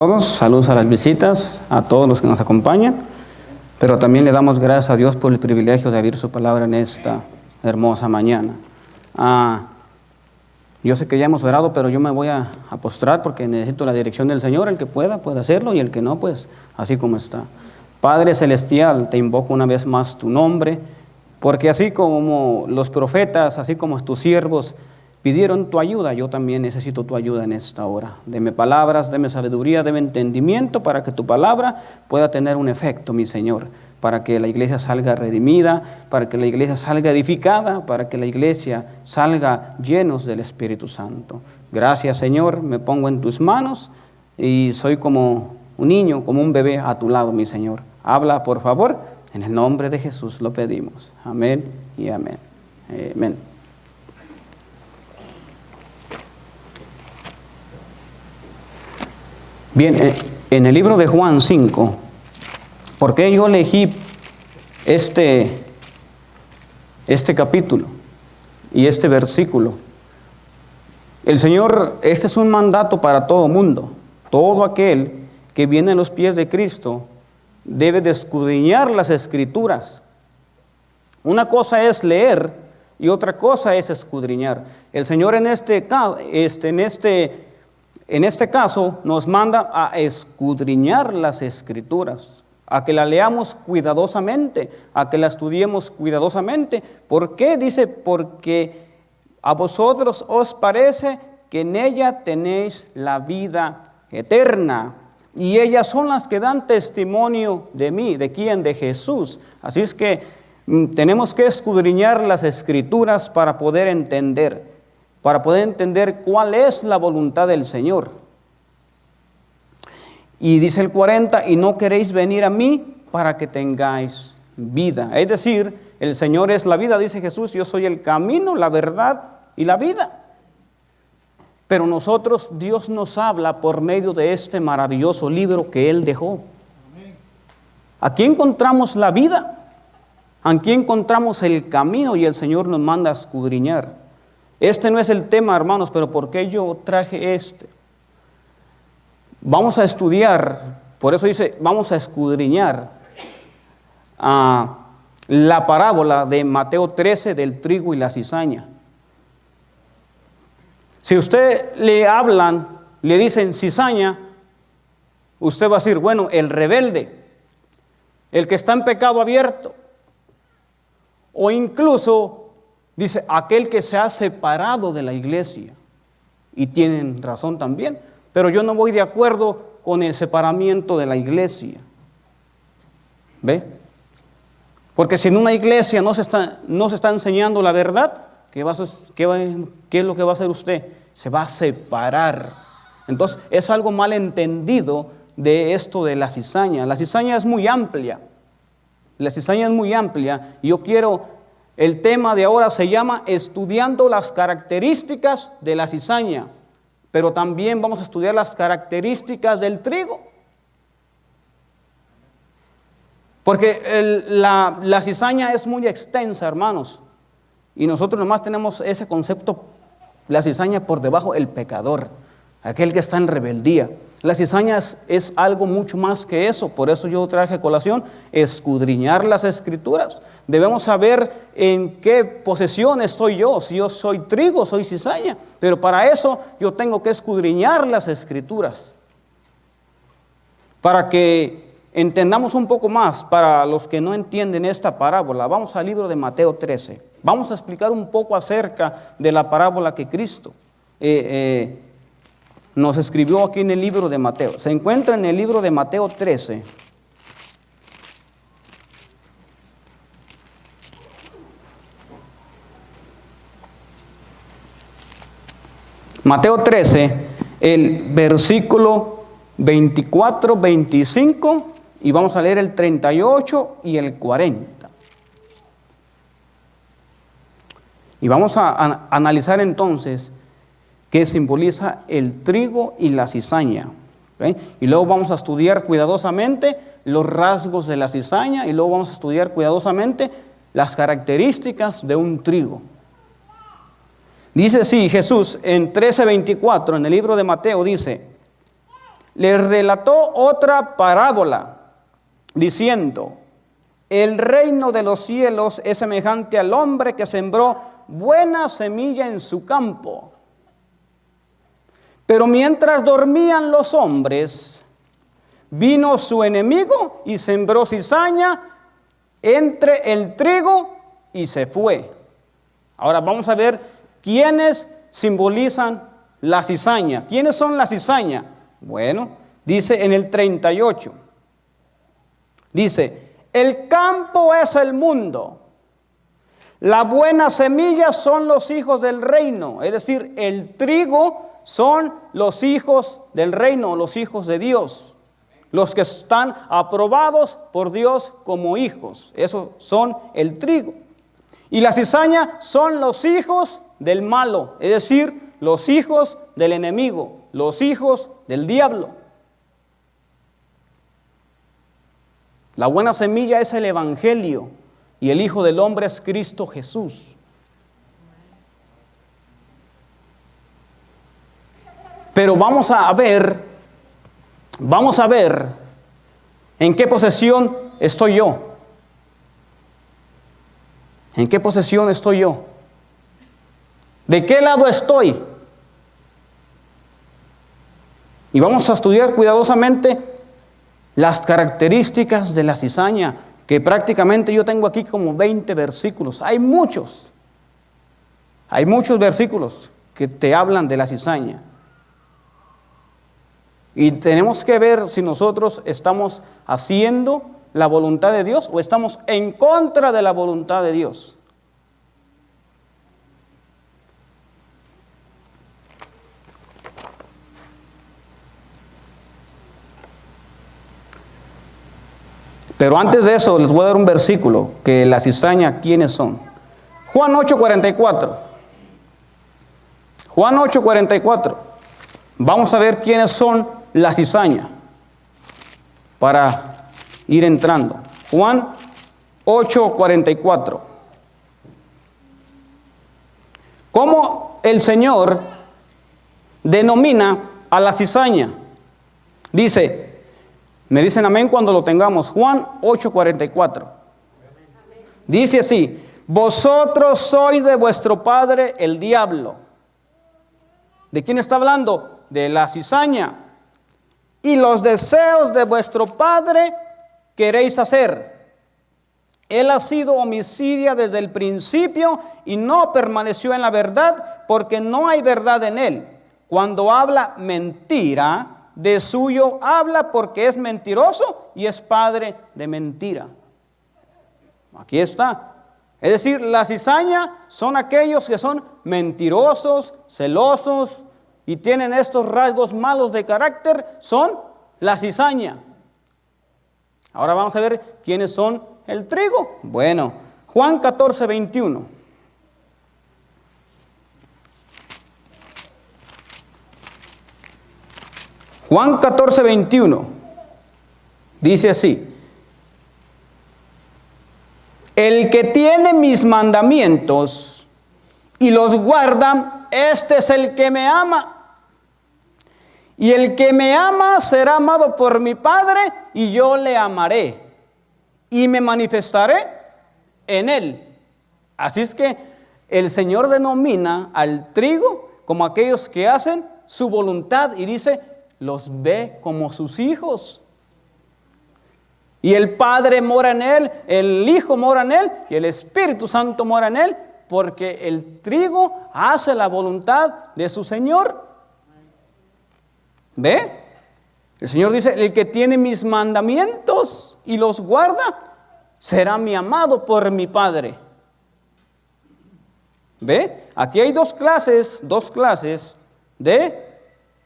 Todos, saludos a las visitas, a todos los que nos acompañan, pero también le damos gracias a Dios por el privilegio de abrir su palabra en esta hermosa mañana. Yo sé que ya hemos orado, pero yo me voy a postrar porque necesito la dirección del Señor. El que pueda, puede hacerlo, y el que no, pues así como está. Padre Celestial, te invoco una vez más tu nombre, porque así como los profetas, así como tus siervos pidieron tu ayuda, yo también necesito tu ayuda en esta hora. Deme palabras, deme sabiduría, deme entendimiento para que tu palabra pueda tener un efecto, mi Señor, para que la iglesia salga redimida, para que la iglesia salga edificada, para que la iglesia salga llenos del Espíritu Santo. Gracias, Señor, me pongo en tus manos y soy como un niño, como un bebé a tu lado, mi Señor. Habla, por favor, en el nombre de Jesús lo pedimos. Amén y amén. Amén. Bien, en el libro de Juan 5, ¿por qué yo elegí este capítulo y este versículo? El Señor, este es un mandato para todo mundo. Todo aquel que viene a los pies de Cristo debe de escudriñar las Escrituras. Una cosa es leer y otra cosa es escudriñar. El Señor en este caso nos manda a escudriñar las Escrituras, a que la leamos cuidadosamente, a que la estudiemos cuidadosamente. ¿Por qué? Dice, porque a vosotros os parece que en ella tenéis la vida eterna, y ellas son las que dan testimonio de mí. ¿De quién? De Jesús. Así es que tenemos que escudriñar las Escrituras para poder entender cuál es la voluntad del Señor. Y dice el 40, y no queréis venir a mí para que tengáis vida. Es decir, el Señor es la vida, dice Jesús, yo soy el camino, la verdad y la vida. Pero nosotros, Dios nos habla por medio de este maravilloso libro que Él dejó. Aquí encontramos la vida, aquí encontramos el camino, y el Señor nos manda a escudriñar. Este no es el tema, hermanos, pero ¿por qué yo traje este? Vamos a estudiar, por eso dice, vamos a escudriñar la parábola de Mateo 13 del trigo y la cizaña. Si usted le hablan, le dicen cizaña, usted va a decir, bueno, el rebelde, el que está en pecado abierto, o incluso dice, aquel que se ha separado de la iglesia. Y tienen razón también, pero yo no voy de acuerdo con el separamiento de la iglesia. ¿Ve? Porque si en una iglesia no se está enseñando la verdad, ¿qué es lo que va a hacer usted? Se va a separar. Entonces, es algo mal entendido de esto de la cizaña. La cizaña es muy amplia. Y el tema de ahora se llama estudiando las características de la cizaña, pero también vamos a estudiar las características del trigo. Porque la cizaña es muy extensa, hermanos, y nosotros nomás tenemos ese concepto, la cizaña por debajo, el pecador, aquel que está en rebeldía. La cizaña es algo mucho más que eso. Por eso yo traje a colación escudriñar las Escrituras. Debemos saber en qué posesión estoy yo, si yo soy trigo, soy cizaña. Pero para eso yo tengo que escudriñar las Escrituras, para que entendamos un poco más. Para los que no entienden esta parábola, vamos al libro de Mateo 13. Vamos a explicar un poco acerca de la parábola que Cristo nos escribió aquí en el libro de Mateo. Se encuentra en el libro de Mateo 13. Mateo 13, el versículo 24, 25, y vamos a leer el 38 y el 40. Y vamos a analizar entonces qué simboliza el trigo y la cizaña. ¿Okay? Y luego vamos a estudiar cuidadosamente los rasgos de la cizaña, y luego vamos a estudiar cuidadosamente las características de un trigo. Dice así Jesús en 13:24, en el libro de Mateo, dice: les relató otra parábola, diciendo: el reino de los cielos es semejante al hombre que sembró buena semilla en su campo. Pero mientras dormían los hombres, vino su enemigo y sembró cizaña entre el trigo y se fue. Ahora vamos a ver quiénes simbolizan la cizaña. ¿Quiénes son la cizaña? Bueno, dice en el 38. Dice: el campo es el mundo. La buena semilla son los hijos del reino. Es decir, el trigo son los hijos del reino, los hijos de Dios. Los que están aprobados por Dios como hijos. Esos son el trigo. Y la cizaña son los hijos del malo. Es decir, los hijos del enemigo, los hijos del diablo. La buena semilla es el evangelio y el Hijo del Hombre es Cristo Jesús. Pero vamos a ver en qué posesión estoy yo. ¿En qué posesión estoy yo? ¿De qué lado estoy? Y vamos a estudiar cuidadosamente las características de la cizaña, que prácticamente yo tengo aquí como 20 versículos. Hay muchos versículos que te hablan de la cizaña. Y tenemos que ver si nosotros estamos haciendo la voluntad de Dios o estamos en contra de la voluntad de Dios. Pero antes de eso les voy a dar un versículo que la cizaña, ¿quiénes son? Juan 8:44. Juan 8:44. Vamos a ver quiénes son la cizaña para ir entrando. Juan 8:44. ¿Cómo el Señor denomina a la cizaña? Dice, me dicen amén cuando lo tengamos. Juan 8:44. Dice así: vosotros sois de vuestro padre el diablo. ¿De quién está hablando? De la cizaña. Y los deseos de vuestro padre queréis hacer. Él ha sido homicida desde el principio y no permaneció en la verdad, porque no hay verdad en él. Cuando habla mentira, de suyo habla, porque es mentiroso y es padre de mentira. Aquí está. Es decir, la cizaña son aquellos que son mentirosos, celosos y tienen estos rasgos malos de carácter, son la cizaña. Ahora vamos a ver quiénes son el trigo. Bueno, Juan 14:21. Juan 14:21 dice así: el que tiene mis mandamientos y los guarda, este es el que me ama. Y el que me ama será amado por mi Padre, y yo le amaré y me manifestaré en él. Así es que el Señor denomina al trigo como aquellos que hacen su voluntad y dice, los ve como sus hijos. Y el Padre mora en él, el Hijo mora en él y el Espíritu Santo mora en él, porque el trigo hace la voluntad de su Señor. ¿Ve? El Señor dice, el que tiene mis mandamientos y los guarda, será mi amado por mi Padre. ¿Ve? Aquí hay dos clases de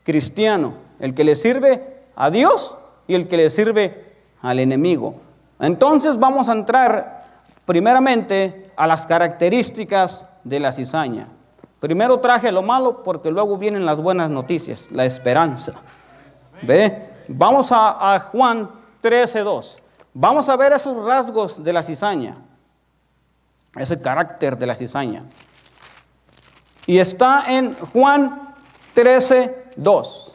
cristiano. El que le sirve a Dios y el que le sirve al enemigo. Entonces vamos a entrar primeramente a las características de la cizaña. Primero traje lo malo porque luego vienen las buenas noticias, la esperanza. ¿Ve? Vamos a Juan 13:2. Vamos a ver esos rasgos de la cizaña, ese carácter de la cizaña. Y está en Juan 13:2.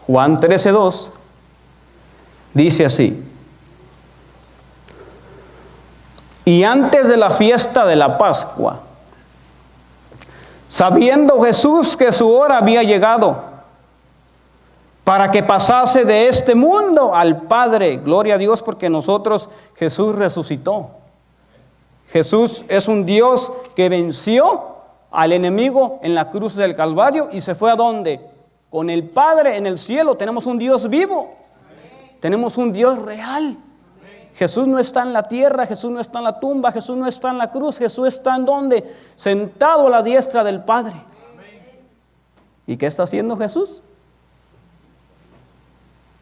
Juan 13:2 dice así: y antes de la fiesta de la Pascua, sabiendo Jesús que su hora había llegado para que pasase de este mundo al Padre, gloria a Dios, porque Jesús resucitó. Jesús es un Dios que venció al enemigo en la cruz del Calvario y se fue ¿a dónde? Con el Padre en el cielo. Tenemos un Dios vivo. Amén. Tenemos un Dios real. Amén. Jesús no está en la tierra, Jesús no está en la tumba, Jesús no está en la cruz, Jesús está ¿en dónde? Sentado a la diestra del Padre. Amén. ¿Y qué está haciendo Jesús?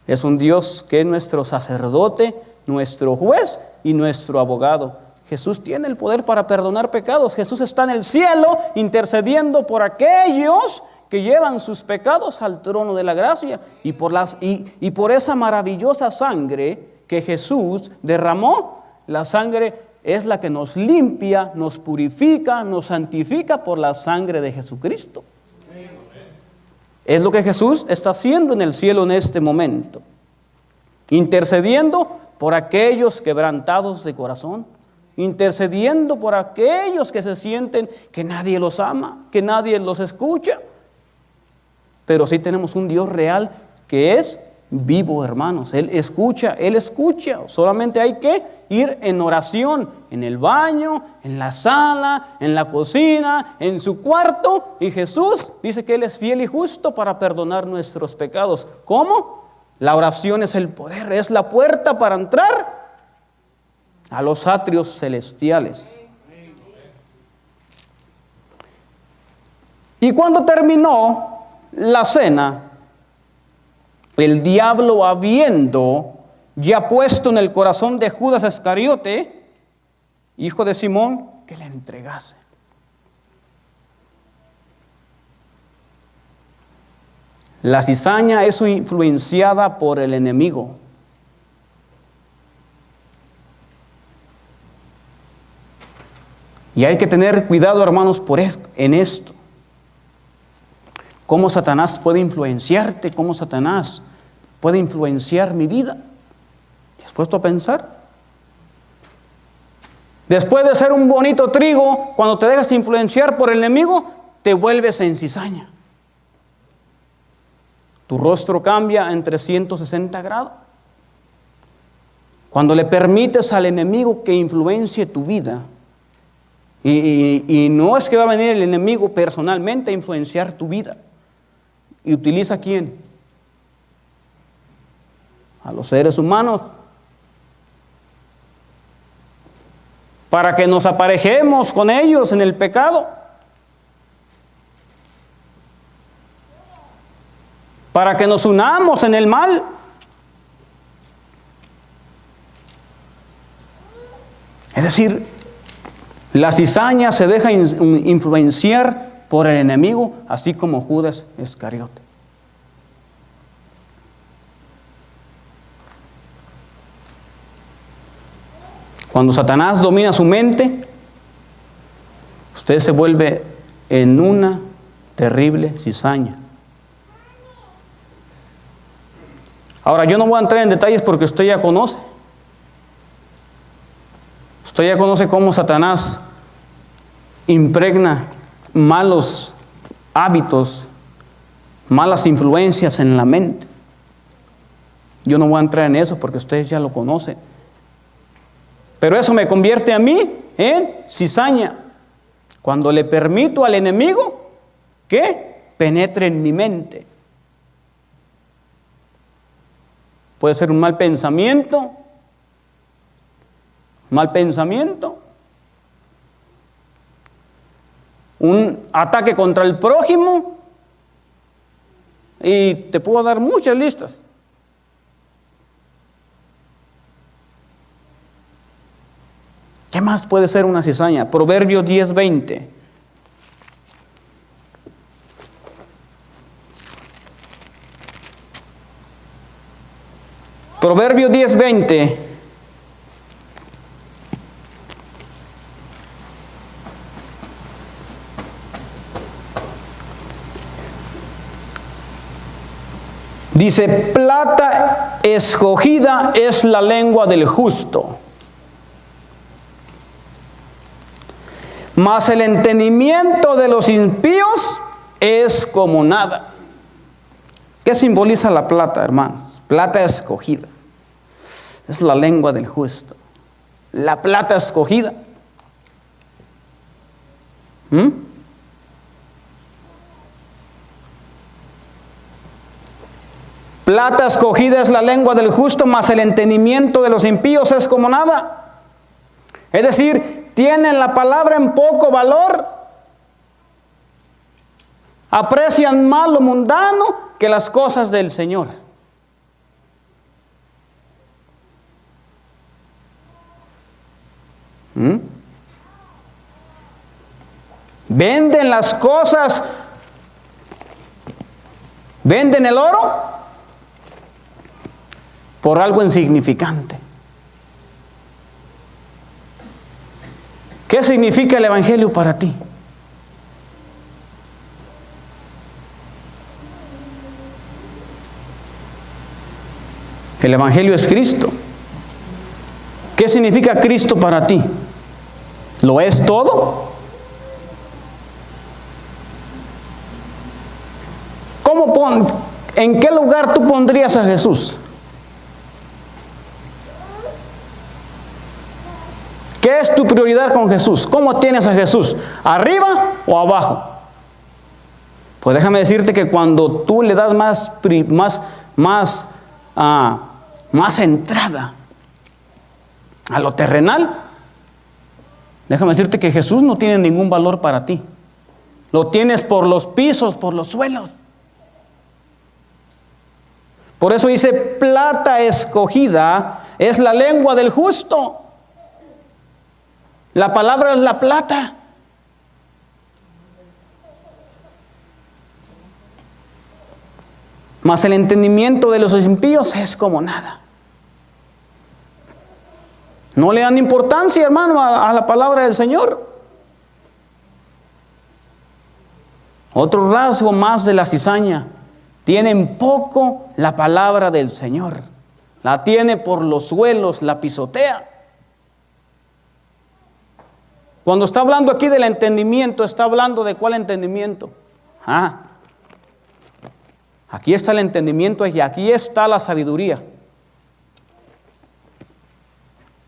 Es un Dios que es nuestro sacerdote, nuestro juez y nuestro abogado. Jesús tiene el poder para perdonar pecados. Jesús está en el cielo intercediendo por aquellos que llevan sus pecados al trono de la gracia. Y por esa maravillosa sangre que Jesús derramó, la sangre es la que nos limpia, nos purifica, nos santifica por la sangre de Jesucristo. Es lo que Jesús está haciendo en el cielo en este momento, intercediendo por aquellos quebrantados de corazón, intercediendo por aquellos que se sienten que nadie los ama, que nadie los escucha. Pero sí tenemos un Dios real que es vivo, hermanos. Él escucha. Solamente hay que ir en oración, en el baño, en la sala, en la cocina, en su cuarto. Y Jesús dice que Él es fiel y justo para perdonar nuestros pecados. ¿Cómo? La oración es el poder, es la puerta para entrar a los atrios celestiales. Y cuando terminó la cena, el diablo, habiendo ya puesto en el corazón de Judas Iscariote, hijo de Simón, que le entregase. La cizaña es influenciada por el enemigo. Y hay que tener cuidado, hermanos, en esto. Cómo Satanás puede influenciarte, cómo Satanás puede influenciar mi vida. ¿Te has puesto a pensar? Después de ser un bonito trigo, cuando te dejas influenciar por el enemigo, te vuelves en cizaña. Tu rostro cambia en 360 grados. Cuando le permites al enemigo que influencie tu vida, y no es que va a venir el enemigo personalmente a influenciar tu vida. ¿Y utiliza a quién? A los seres humanos. Para que nos aparejemos con ellos en el pecado. Para que nos unamos en el mal. Es decir, la cizaña se deja influenciar por el enemigo, así como Judas Iscariote. Cuando Satanás domina su mente, usted se vuelve en una terrible cizaña. Ahora, yo no voy a entrar en detalles porque usted ya conoce. Usted ya conoce cómo Satanás impregna malos hábitos, malas influencias en la mente. Yo no voy a entrar en eso porque ustedes ya lo conocen. Pero eso me convierte a mí en cizaña. Cuando le permito al enemigo que penetre en mi mente. Puede ser un mal pensamiento. Un ataque contra el prójimo, y te puedo dar muchas listas. ¿Qué más puede ser una cizaña? Proverbios 10:20. Proverbios 10:20. Dice, plata escogida es la lengua del justo, mas el entendimiento de los impíos es como nada. ¿Qué simboliza la plata, hermanos? Plata escogida. Es la lengua del justo. La plata escogida. Plata escogida es la lengua del justo, mas el entendimiento de los impíos es como nada. Es decir, tienen la palabra en poco valor. Aprecian más lo mundano que las cosas del Señor. Venden las cosas, venden el oro por algo insignificante. ¿Qué significa el Evangelio para ti? El Evangelio es Cristo. ¿Qué significa Cristo para ti? ¿Lo es todo? ¿En qué lugar tú pondrías a Jesús? ¿Qué es tu prioridad con Jesús? ¿Cómo tienes a Jesús? ¿Arriba o abajo? Pues déjame decirte que cuando tú le das más entrada a lo terrenal, déjame decirte que Jesús no tiene ningún valor para ti. Lo tienes por los pisos, por los suelos. Por eso dice, plata escogida es la lengua del justo. La palabra es la plata. Mas el entendimiento de los impíos es como nada. No le dan importancia, hermano, a la palabra del Señor. Otro rasgo más de la cizaña. Tienen poco la palabra del Señor. La tiene por los suelos, la pisotea. Cuando está hablando aquí del entendimiento, está hablando de ¿cuál entendimiento? Aquí está el entendimiento y aquí está la sabiduría.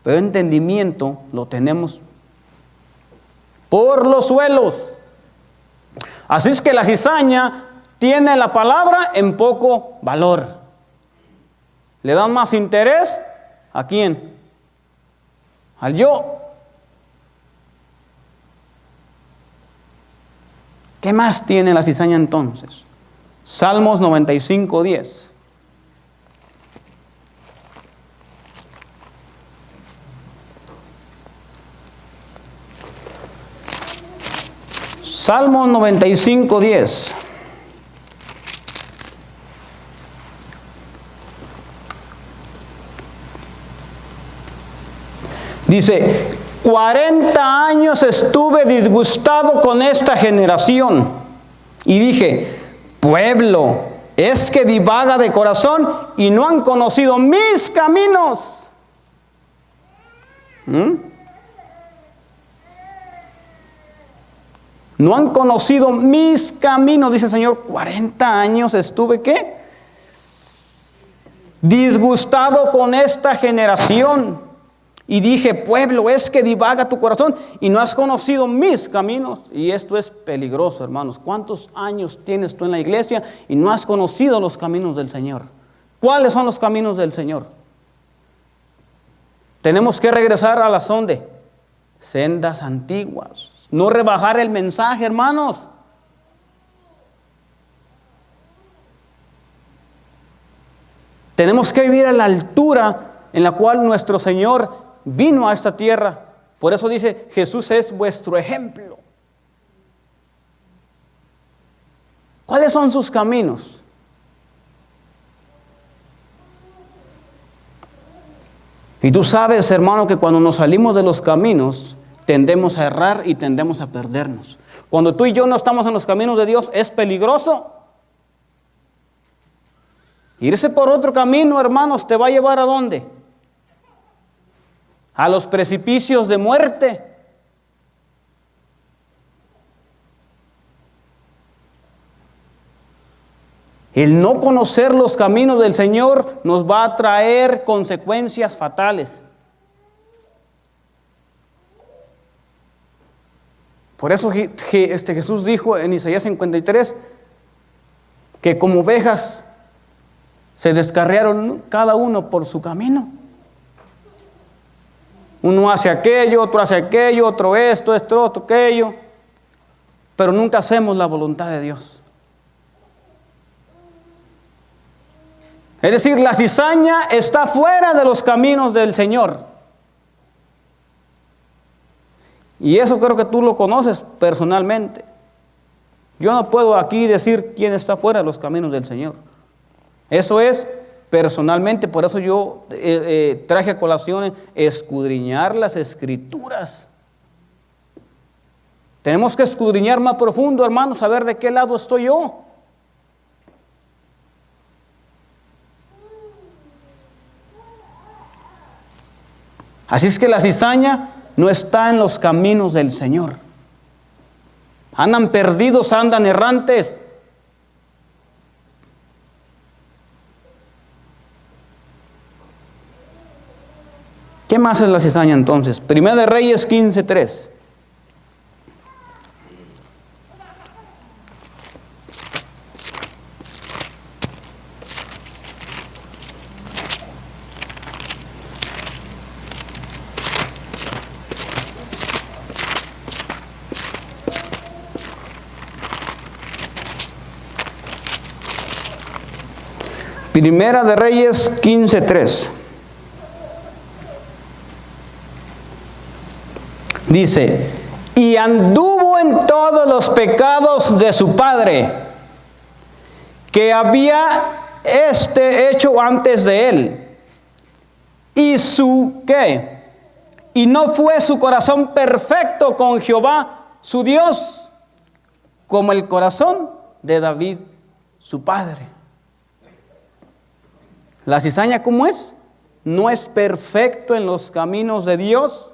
Pero entendimiento lo tenemos por los suelos. Así es que la cizaña tiene la palabra en poco valor. ¿Le dan más interés? ¿A quién? Al yo. ¿Qué más tiene la cizaña entonces? Salmos 95:10. Salmos 95:10. Dice, 40 años estuve disgustado con esta generación y dije, pueblo, es que divaga de corazón y no han conocido mis caminos. No han conocido mis caminos, dice el Señor. 40 años estuve, ¿qué? Disgustado con esta generación. Y dije, pueblo, es que divaga tu corazón y no has conocido mis caminos. Y esto es peligroso, hermanos. ¿Cuántos años tienes tú en la iglesia y no has conocido los caminos del Señor? ¿Cuáles son los caminos del Señor? Tenemos que regresar a las sendas antiguas. No rebajar el mensaje, hermanos. Tenemos que vivir a la altura en la cual nuestro Señor vino a esta tierra. Por eso dice, Jesús es vuestro ejemplo. ¿Cuáles son sus caminos? Y tú sabes, hermano, que cuando nos salimos de los caminos, tendemos a errar y tendemos a perdernos. Cuando tú y yo no estamos en los caminos de Dios, es peligroso. Irse por otro camino, hermanos, te va a llevar ¿a dónde? A los precipicios de muerte. El no conocer los caminos del Señor nos va a traer consecuencias fatales. Por eso Jesús dijo en Isaías 53 que como ovejas se descarriaron cada uno por su camino. Uno hace aquello, otro esto, otro aquello, pero nunca hacemos la voluntad de Dios. Es decir, la cizaña está fuera de los caminos del Señor. Y eso creo que tú lo conoces personalmente. Yo no puedo aquí decir quién está fuera de los caminos del Señor. Eso es personalmente, por eso yo traje a colación escudriñar las Escrituras. Tenemos que escudriñar más profundo, hermanos, saber de qué lado estoy yo. Así es que la cizaña no está en los caminos del Señor. Andan perdidos, andan errantes. ¿Qué más es la cizaña entonces? Primera de Reyes 15:3. Primera de Reyes 15:3. Dice, y anduvo en todos los pecados de su padre, que había hecho antes de él. Y ¿qué? Y no fue su corazón perfecto con Jehová, su Dios, como el corazón de David, su padre. La cizaña, ¿cómo es? No es perfecto en los caminos de Dios.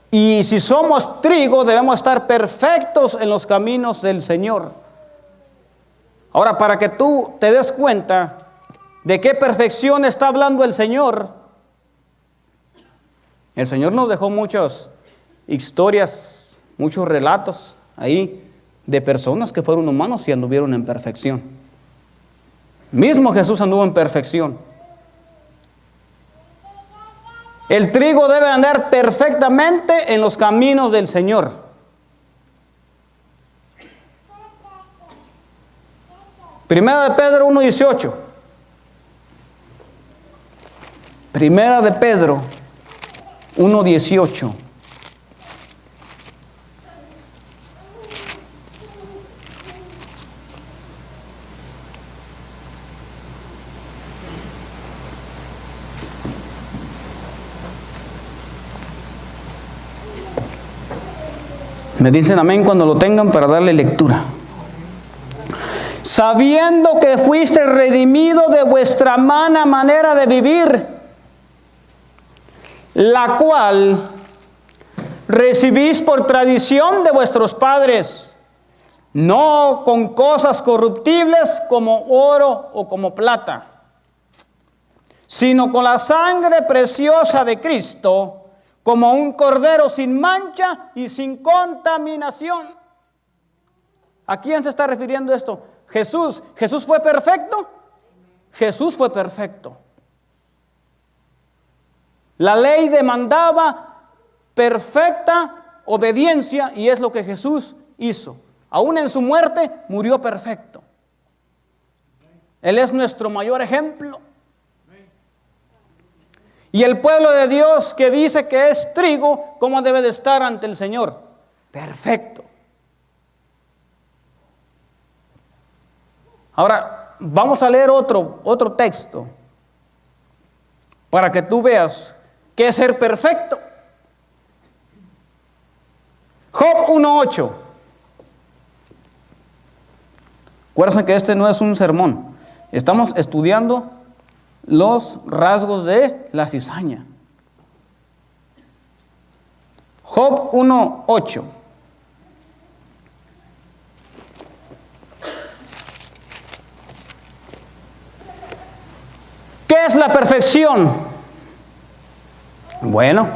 Y si somos trigo, debemos estar perfectos en los caminos del Señor. Ahora, para que tú te des cuenta de qué perfección está hablando el Señor nos dejó muchas historias, muchos relatos ahí de personas que fueron humanos y anduvieron en perfección. Mismo Jesús anduvo en perfección. El trigo debe andar perfectamente en los caminos del Señor. Primera de Pedro 1:18. Primera de Pedro 1:18. Me dicen amén cuando lo tengan para darle lectura. Sabiendo que fuiste redimido de vuestra mala manera de vivir, la cual recibís por tradición de vuestros padres, no con cosas corruptibles como oro o como plata, sino con la sangre preciosa de Cristo, como un cordero sin mancha y sin contaminación. ¿A quién se está refiriendo esto? Jesús. ¿Jesús fue perfecto? Jesús fue perfecto. La ley demandaba perfecta obediencia y es lo que Jesús hizo. Aún en su muerte murió perfecto. Él es nuestro mayor ejemplo. Y el pueblo de Dios que dice que es trigo, ¿cómo debe de estar ante el Señor? Perfecto. Ahora, vamos a leer otro texto para que tú veas qué es ser perfecto. Job 1:8. Acuérdense que este no es un sermón. Estamos estudiando los rasgos de la cizaña. Job 1:8. ¿Qué es la perfección? Bueno,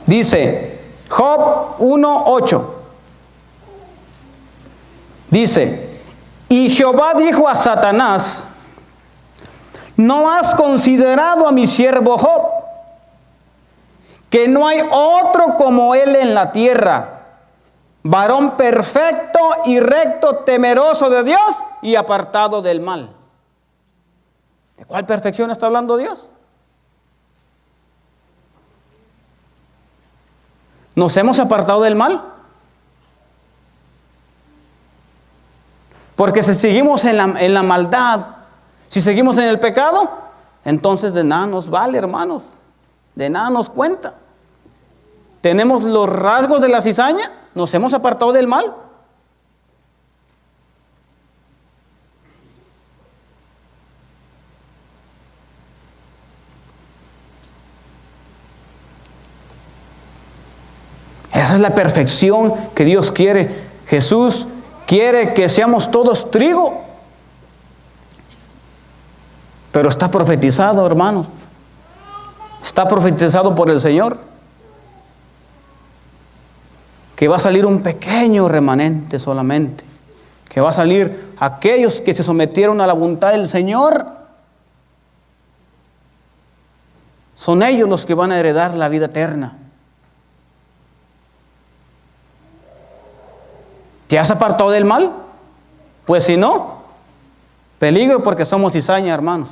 dice Job 1:8. Dice, y Jehová dijo a Satanás, ¿no has considerado a mi siervo Job? Que no hay otro como él en la tierra, varón perfecto y recto, temeroso de Dios y apartado del mal. ¿De cuál perfección está hablando Dios? ¿Nos hemos apartado del mal? Porque si seguimos en la maldad, si seguimos en el pecado, entonces de nada nos vale, hermanos. De nada nos cuenta. Tenemos los rasgos de la cizaña, nos hemos apartado del mal. Esa es la perfección que Dios quiere. Jesús quiere que seamos todos trigo. Pero está profetizado, hermanos. Está profetizado por el Señor que va a salir un pequeño remanente solamente. Que va a salir aquellos que se sometieron a la voluntad del Señor. Son ellos los que van a heredar la vida eterna. ¿Te has apartado del mal? Pues si no, peligro, porque somos cizaña, hermanos.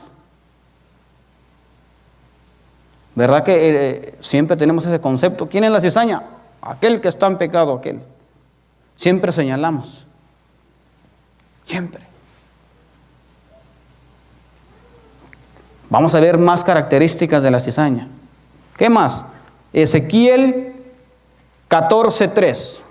¿Verdad que siempre tenemos ese concepto? ¿Quién es la cizaña? Aquel que está en pecado, aquel. Siempre señalamos. Siempre. Vamos a ver más características de la cizaña. ¿Qué más? Ezequiel 14:3.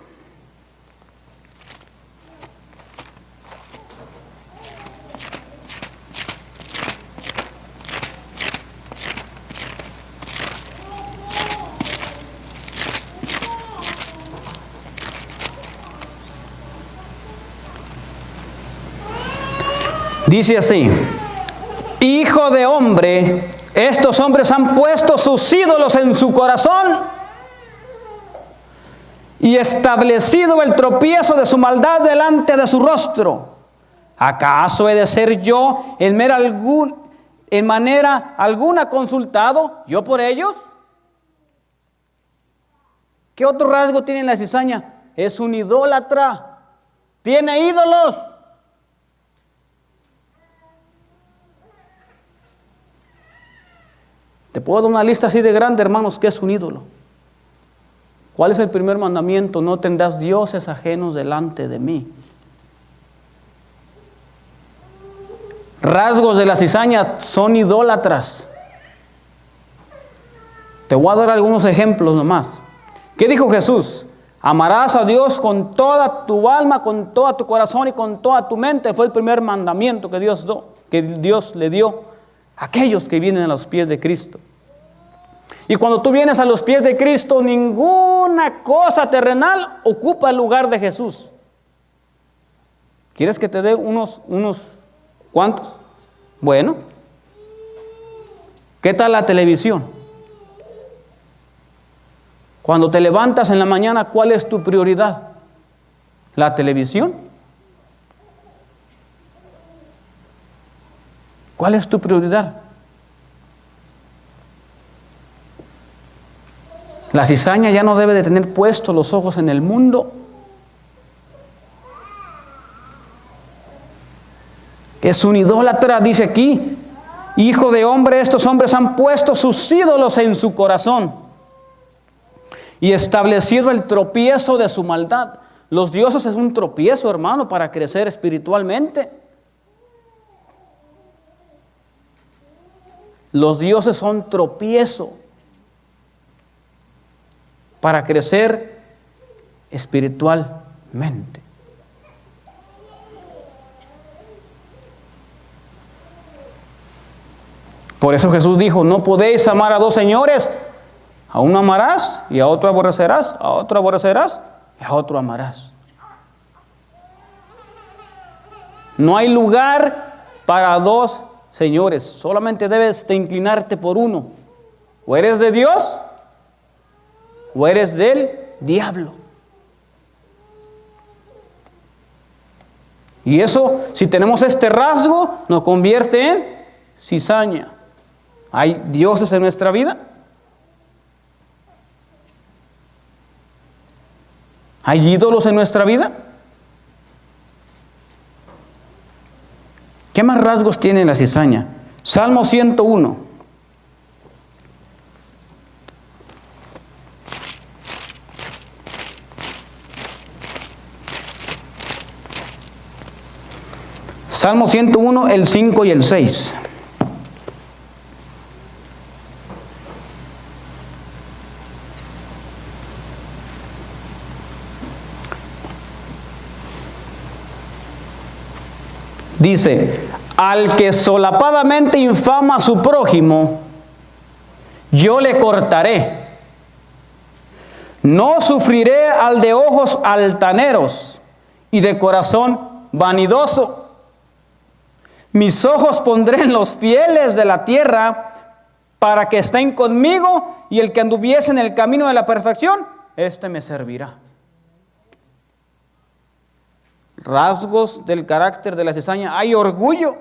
Dice así: hijo de hombre, estos hombres han puesto sus ídolos en su corazón y establecido el tropiezo de su maldad delante de su rostro. ¿Acaso he de ser yo en manera alguna consultado yo por ellos? ¿Qué otro rasgo tiene la cizaña? Es un idólatra. Tiene ídolos. Te puedo dar una lista así de grande, hermanos, que es un ídolo. ¿Cuál es el primer mandamiento? No tendrás dioses ajenos delante de mí. Rasgos de la cizaña son idólatras. Te voy a dar algunos ejemplos nomás. ¿Qué dijo Jesús? Amarás a Dios con toda tu alma, con todo tu corazón y con toda tu mente. Fue el primer mandamiento que Dios le dio a aquellos que vienen a los pies de Cristo. Y cuando tú vienes a los pies de Cristo, ninguna cosa terrenal ocupa el lugar de Jesús. ¿Quieres que te dé unos cuantos? Bueno, ¿qué tal la televisión? Cuando te levantas en la mañana, ¿cuál es tu prioridad? ¿La televisión? ¿Cuál es tu prioridad? La cizaña ya no debe de tener puestos los ojos en el mundo. Es un idólatra, dice aquí. Hijo de hombre, estos hombres han puesto sus ídolos en su corazón y establecido el tropiezo de su maldad. Los dioses es un tropiezo, hermano, para crecer espiritualmente. Los dioses son tropiezo para crecer espiritualmente. Por eso Jesús dijo, no podéis amar a dos señores. A uno amarás y a otro aborrecerás, a otro aborrecerás y a otro amarás. No hay lugar para dos señores, solamente debes de inclinarte por uno. O eres de Dios o eres del diablo. Y eso, si tenemos este rasgo, nos convierte en cizaña. ¿Hay dioses en nuestra vida? ¿Hay ídolos en nuestra vida? ¿Qué más rasgos tiene la cizaña? Salmo 101. Salmo 101, el 5 y el 6. Dice, al que solapadamente infama a su prójimo, yo le cortaré. No sufriré al de ojos altaneros y de corazón vanidoso. Mis ojos pondré en los fieles de la tierra para que estén conmigo, y el que anduviese en el camino de la perfección, éste me servirá. Rasgos del carácter de la cizaña. Hay orgullo.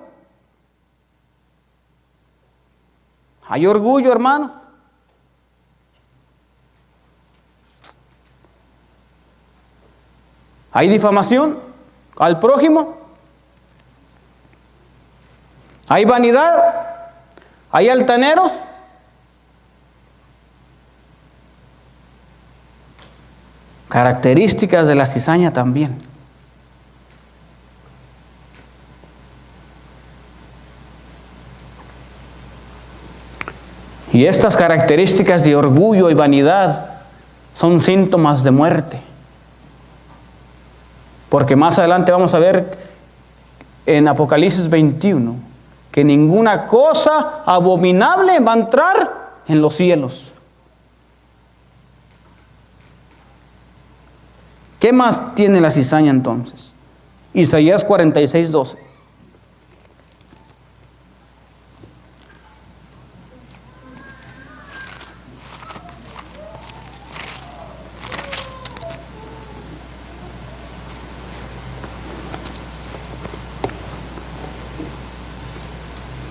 Hay orgullo, hermanos. Hay difamación al prójimo. Hay vanidad. Hay altaneros. Características de la cizaña también. Y estas características de orgullo y vanidad son síntomas de muerte. Porque más adelante vamos a ver en Apocalipsis 21 que ninguna cosa abominable va a entrar en los cielos. ¿Qué más tiene la cizaña entonces? Isaías 46, 12.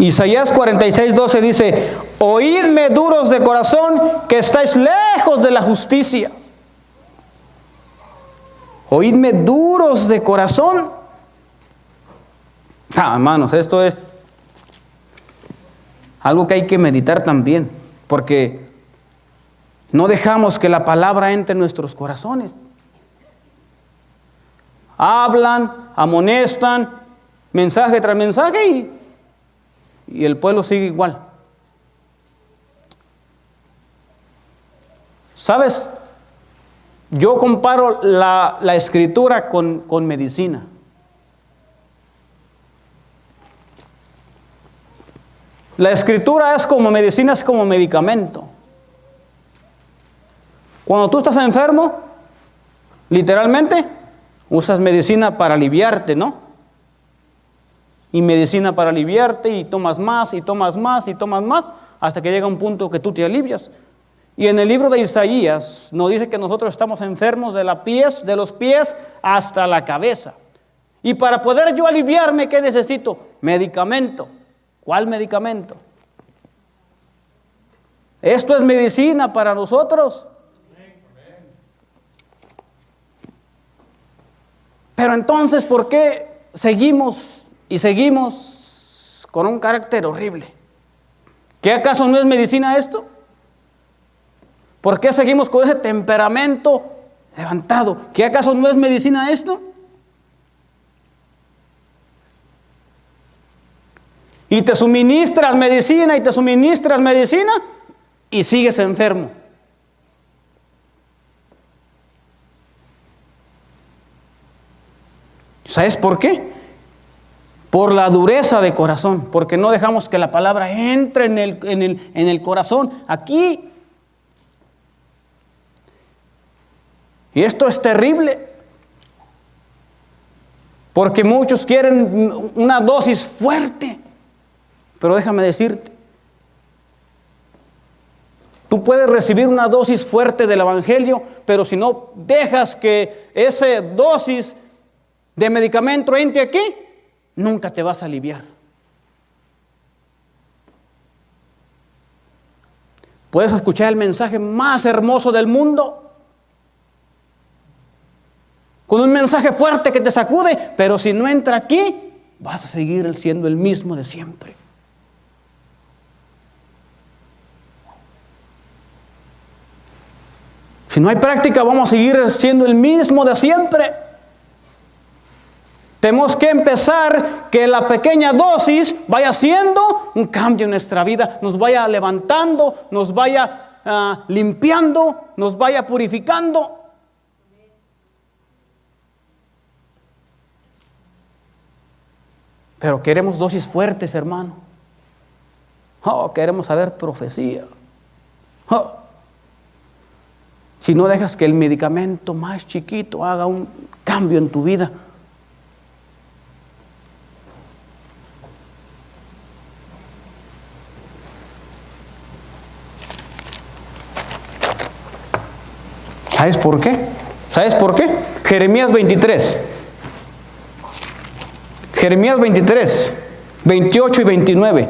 Isaías 46, 12 dice, oídme duros de corazón, que estáis lejos de la justicia. Oídme duros de corazón. Hermanos, esto es algo que hay que meditar también, porque no dejamos que la palabra entre en nuestros corazones. Hablan, amonestan, mensaje tras mensaje, y el pueblo sigue igual. ¿Sabes? Yo comparo la escritura con medicina. La escritura es como medicina, es como medicamento. Cuando tú estás enfermo, literalmente, usas medicina para aliviarte, ¿no? Y medicina para aliviarte, y tomas más, y tomas más, y tomas más, hasta que llega un punto que tú te alivias. Y en el libro de Isaías nos dice que nosotros estamos enfermos de los pies hasta la cabeza. Y para poder yo aliviarme, ¿qué necesito? Medicamento. ¿Cuál medicamento? Esto es medicina para nosotros. Pero entonces, ¿por qué seguimos con un carácter horrible? ¿Qué acaso no es medicina esto? ¿Por qué seguimos con ese temperamento levantado? ¿Qué acaso no es medicina esto? Y te suministras medicina y te suministras medicina y sigues enfermo. ¿Sabes por qué? por la dureza de corazón, porque no dejamos que la palabra entre en el corazón, aquí. Y esto es terrible, porque muchos quieren una dosis fuerte, pero déjame decirte, tú puedes recibir una dosis fuerte del Evangelio, pero si no dejas que esa dosis de medicamento entre aquí, nunca te vas a aliviar. Puedes escuchar el mensaje más hermoso del mundo, con un mensaje fuerte que te sacude, pero si no entra aquí, vas a seguir siendo el mismo de siempre. Si no hay práctica, vamos a seguir siendo el mismo de siempre. Tenemos que empezar que la pequeña dosis vaya haciendo un cambio en nuestra vida, nos vaya levantando, nos vaya limpiando, nos vaya purificando. Pero queremos dosis fuertes, hermano. Queremos saber profecía. Si no dejas que el medicamento más chiquito haga un cambio en tu vida, ¿sabes por qué? ¿Sabes por qué? Jeremías 23. Jeremías 23, 28 y 29.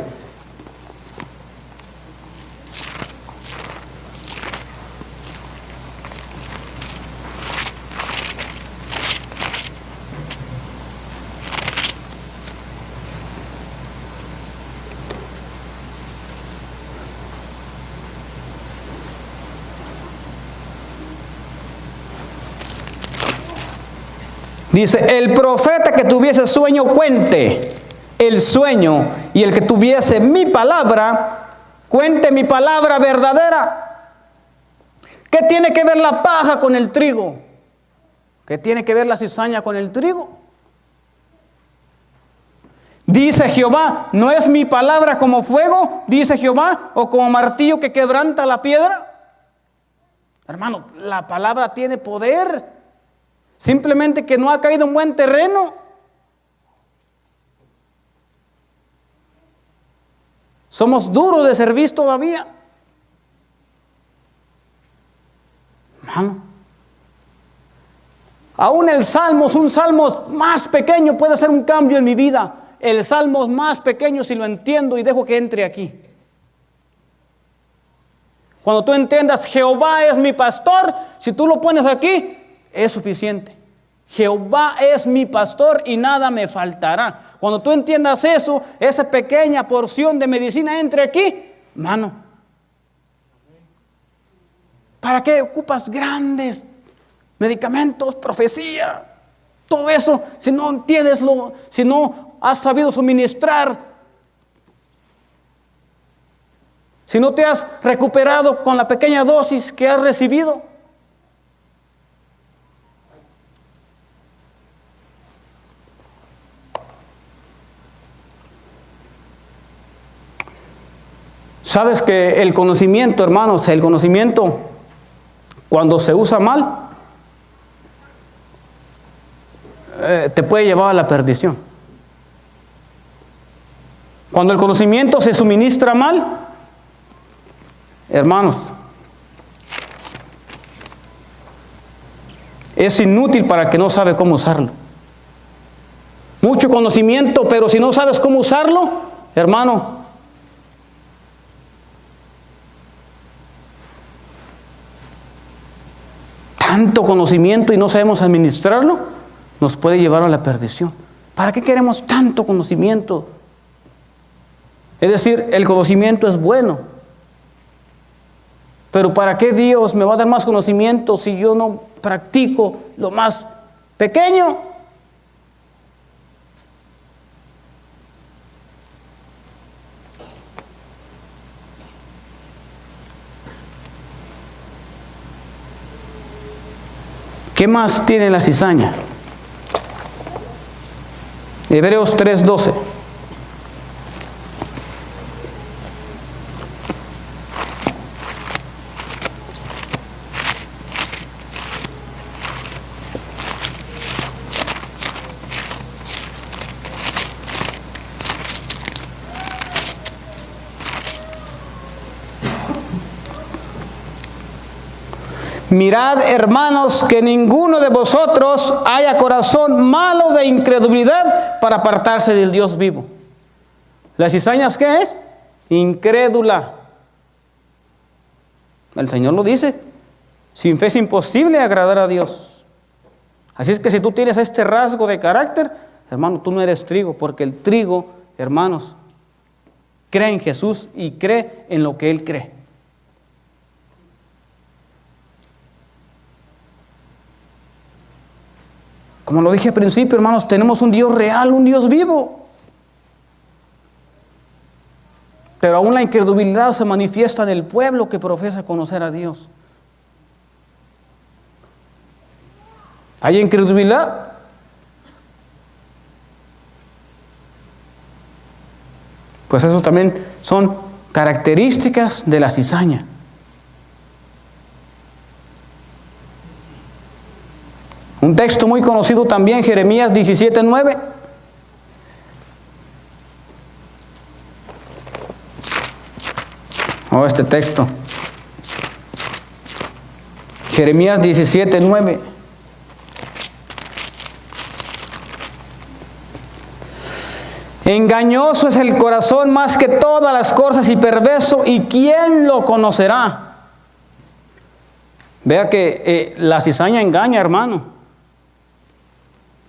Dice, el profeta que tuviese sueño cuente el sueño, y el que tuviese mi palabra, cuente mi palabra verdadera. ¿Qué tiene que ver la paja con el trigo? ¿Qué tiene que ver la cizaña con el trigo? Dice Jehová, ¿no es mi palabra como fuego? Dice Jehová, o como martillo que quebranta la piedra. Hermano, la palabra tiene poder. Simplemente que no ha caído en buen terreno. Somos duros de servir todavía. Hermano, aún el Salmos, un Salmos más pequeño puede hacer un cambio en mi vida. El Salmos más pequeño, si lo entiendo y dejo que entre aquí. Cuando tú entiendas, Jehová es mi pastor, si tú lo pones aquí, es suficiente. Jehová es mi pastor y nada me faltará. Cuando tú entiendas eso, esa pequeña porción de medicina entre aquí, mano. ¿Para qué ocupas grandes medicamentos, profecía, todo eso, si no entiendes si no has sabido suministrar, si no te has recuperado con la pequeña dosis que has recibido? Sabes que el conocimiento, hermanos, el conocimiento, cuando se usa mal, te puede llevar a la perdición. Cuando el conocimiento se suministra mal, hermanos, es inútil para el que no sabe cómo usarlo. Mucho conocimiento, pero si no sabes cómo usarlo, hermano, tanto conocimiento y no sabemos administrarlo, nos puede llevar a la perdición. ¿Para qué queremos tanto conocimiento? Es decir, el conocimiento es bueno, pero ¿para qué Dios me va a dar más conocimiento si yo no practico lo más pequeño? ¿Qué más tiene la cizaña? Hebreos 3:12. Mirad, hermanos, que ninguno de vosotros haya corazón malo de incredulidad para apartarse del Dios vivo. ¿La cizaña qué es? Incrédula. El Señor lo dice. Sin fe es imposible agradar a Dios. Así es que si tú tienes este rasgo de carácter, hermano, tú no eres trigo, porque el trigo, hermanos, cree en Jesús y cree en lo que Él cree. Como lo dije al principio, hermanos, tenemos un Dios real, un Dios vivo. Pero aún la incredulidad se manifiesta en el pueblo que profesa conocer a Dios. ¿Hay incredulidad? Pues eso también son características de la cizaña. Un texto muy conocido también, Jeremías 17:9. Este texto. Jeremías 17:9. Engañoso es el corazón más que todas las cosas y perverso, ¿y quién lo conocerá? Vea que la cizaña engaña, hermano.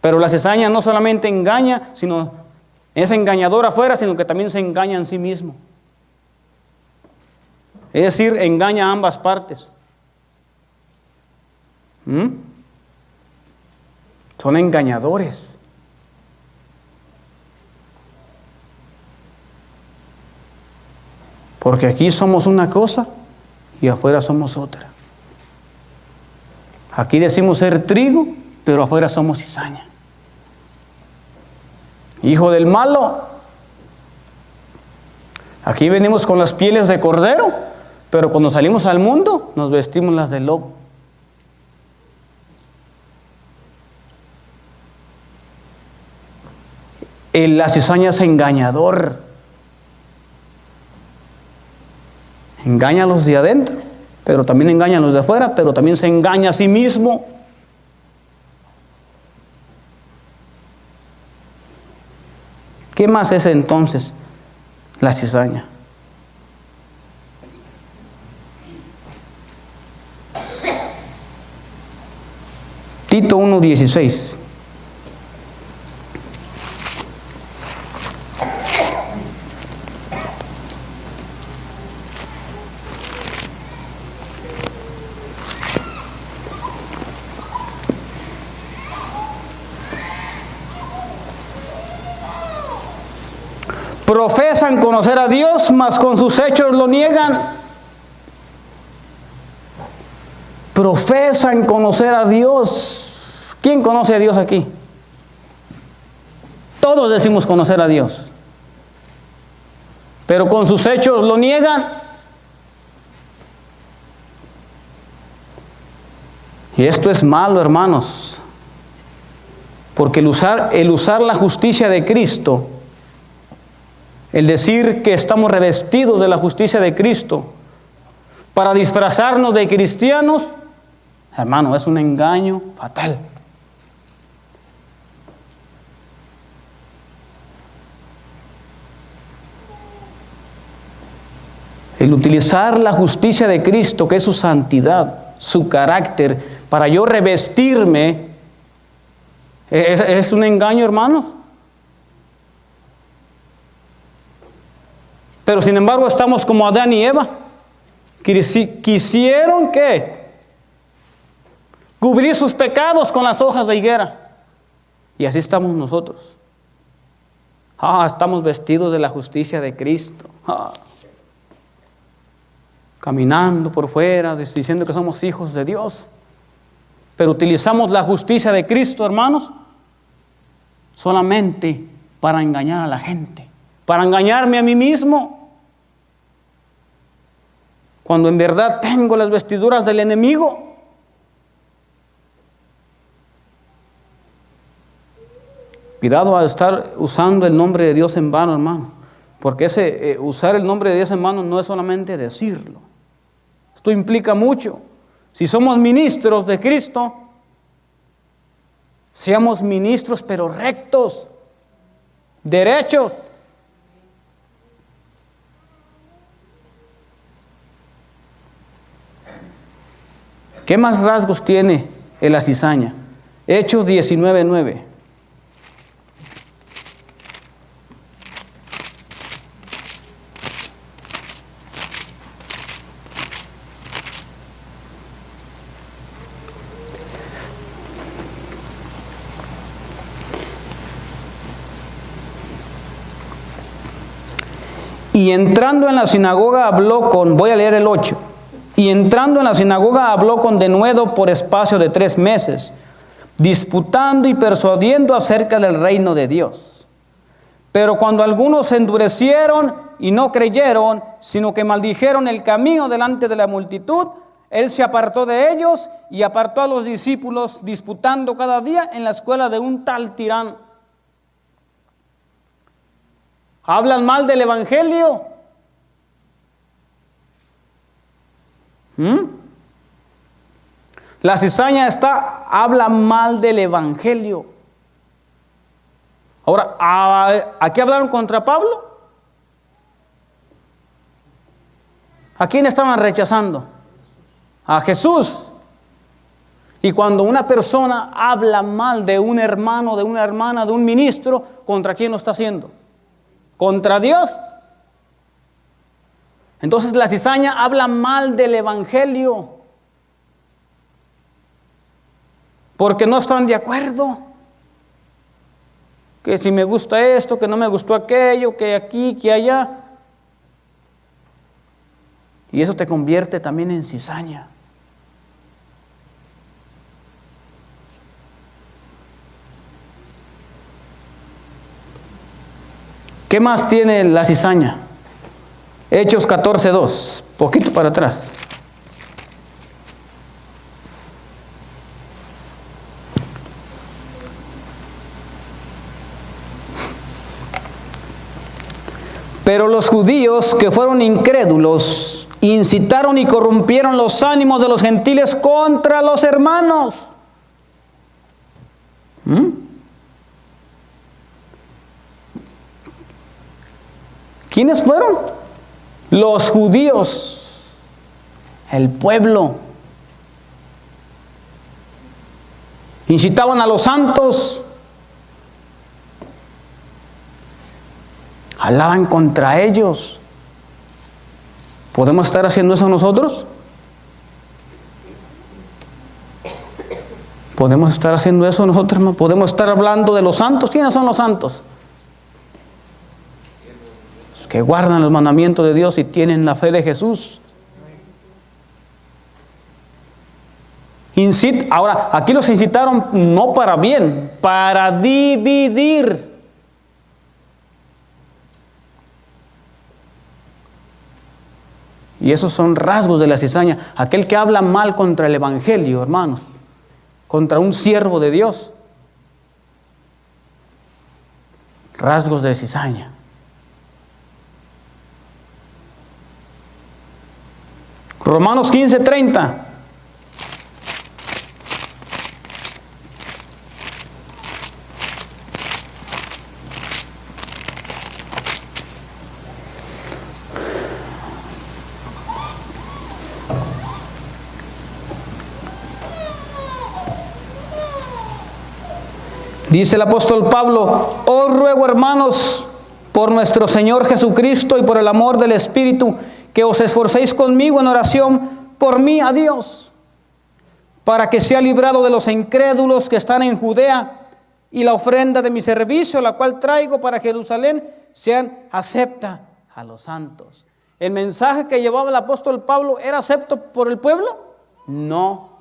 Pero la cizaña no solamente engaña, sino es engañadora afuera, sino que también se engaña en sí mismo. Es decir, engaña a ambas partes. Son engañadores. Porque aquí somos una cosa y afuera somos otra. Aquí decimos ser trigo, pero afuera somos cizaña. Hijo del malo. Aquí venimos con las pieles de cordero, pero cuando salimos al mundo nos vestimos las de lobo. La cizaña es engañador. Engaña a los de adentro, pero también engaña a los de afuera, pero también se engaña a sí mismo. ¿Qué más es entonces la cizaña? Tito 1:16. Profesan conocer a Dios, mas con sus hechos lo niegan. Profesan conocer a Dios. ¿Quién conoce a Dios aquí? Todos decimos conocer a Dios. Pero con sus hechos lo niegan. Y esto es malo, hermanos. Porque el usar la justicia de Cristo, el decir que estamos revestidos de la justicia de Cristo para disfrazarnos de cristianos, hermano, es un engaño fatal. El utilizar la justicia de Cristo, que es su santidad, su carácter, para yo revestirme, es un engaño, hermanos. Pero sin embargo estamos como Adán y Eva. Quisieron ¿qué? Cubrir sus pecados con las hojas de higuera. Y así estamos nosotros. Estamos vestidos de la justicia de Cristo. Caminando por fuera, diciendo que somos hijos de Dios. Pero utilizamos la justicia de Cristo, hermanos. solamente para engañar a la gente, para engañarme a mí mismo, cuando en verdad tengo las vestiduras del enemigo. Cuidado a estar usando el nombre de Dios en vano, hermano, porque usar el nombre de Dios en vano no es solamente decirlo. Esto implica mucho. Si somos ministros de Cristo, seamos ministros pero rectos, derechos. ¿Qué más rasgos tiene la cizaña? Hechos 19:9. Y entrando en la sinagoga habló voy a leer el 8. Y entrando en la sinagoga habló con denuedo por espacio de 3 meses, disputando y persuadiendo acerca del reino de Dios. Pero cuando algunos se endurecieron y no creyeron, sino que maldijeron el camino delante de la multitud, él se apartó de ellos y apartó a los discípulos, disputando cada día en la escuela de un tal tirano. ¿Hablan mal del evangelio? La cizaña habla mal del evangelio. Ahora, ¿a qué hablaron contra Pablo? ¿A quién estaban rechazando? A Jesús. Y cuando una persona habla mal de un hermano, de una hermana, de un ministro, ¿contra quién lo está haciendo? ¿Contra Dios? Entonces la cizaña habla mal del evangelio, porque no están de acuerdo. Que si me gusta esto, que no me gustó aquello, que aquí, que allá. Y eso te convierte también en cizaña. ¿Qué más tiene la cizaña? Hechos 14:2, poquito para atrás. Pero los judíos que fueron incrédulos incitaron y corrompieron los ánimos de los gentiles contra los hermanos. ¿Quiénes fueron? Los judíos, el pueblo. Incitaban a los santos, hablaban contra ellos. ¿Podemos estar haciendo eso nosotros? ¿Podemos estar haciendo eso nosotros? ¿No? ¿Podemos estar hablando de los santos? ¿Quiénes son los santos? Los que guardan los mandamientos de Dios y tienen la fe de Jesús. Ahora, aquí los incitaron no para bien, para dividir. Y esos son rasgos de la cizaña. Aquel que habla mal contra el evangelio, hermanos, contra un siervo de Dios. Rasgos de cizaña. Romanos 15:30. Dice el apóstol Pablo: os ruego, hermanos, por nuestro Señor Jesucristo y por el amor del Espíritu, que os esforcéis conmigo en oración por mí a Dios, para que sea librado de los incrédulos que están en Judea, y la ofrenda de mi servicio, la cual traigo para Jerusalén, sean acepta a los santos. ¿El mensaje que llevaba el apóstol Pablo era acepto por el pueblo? No.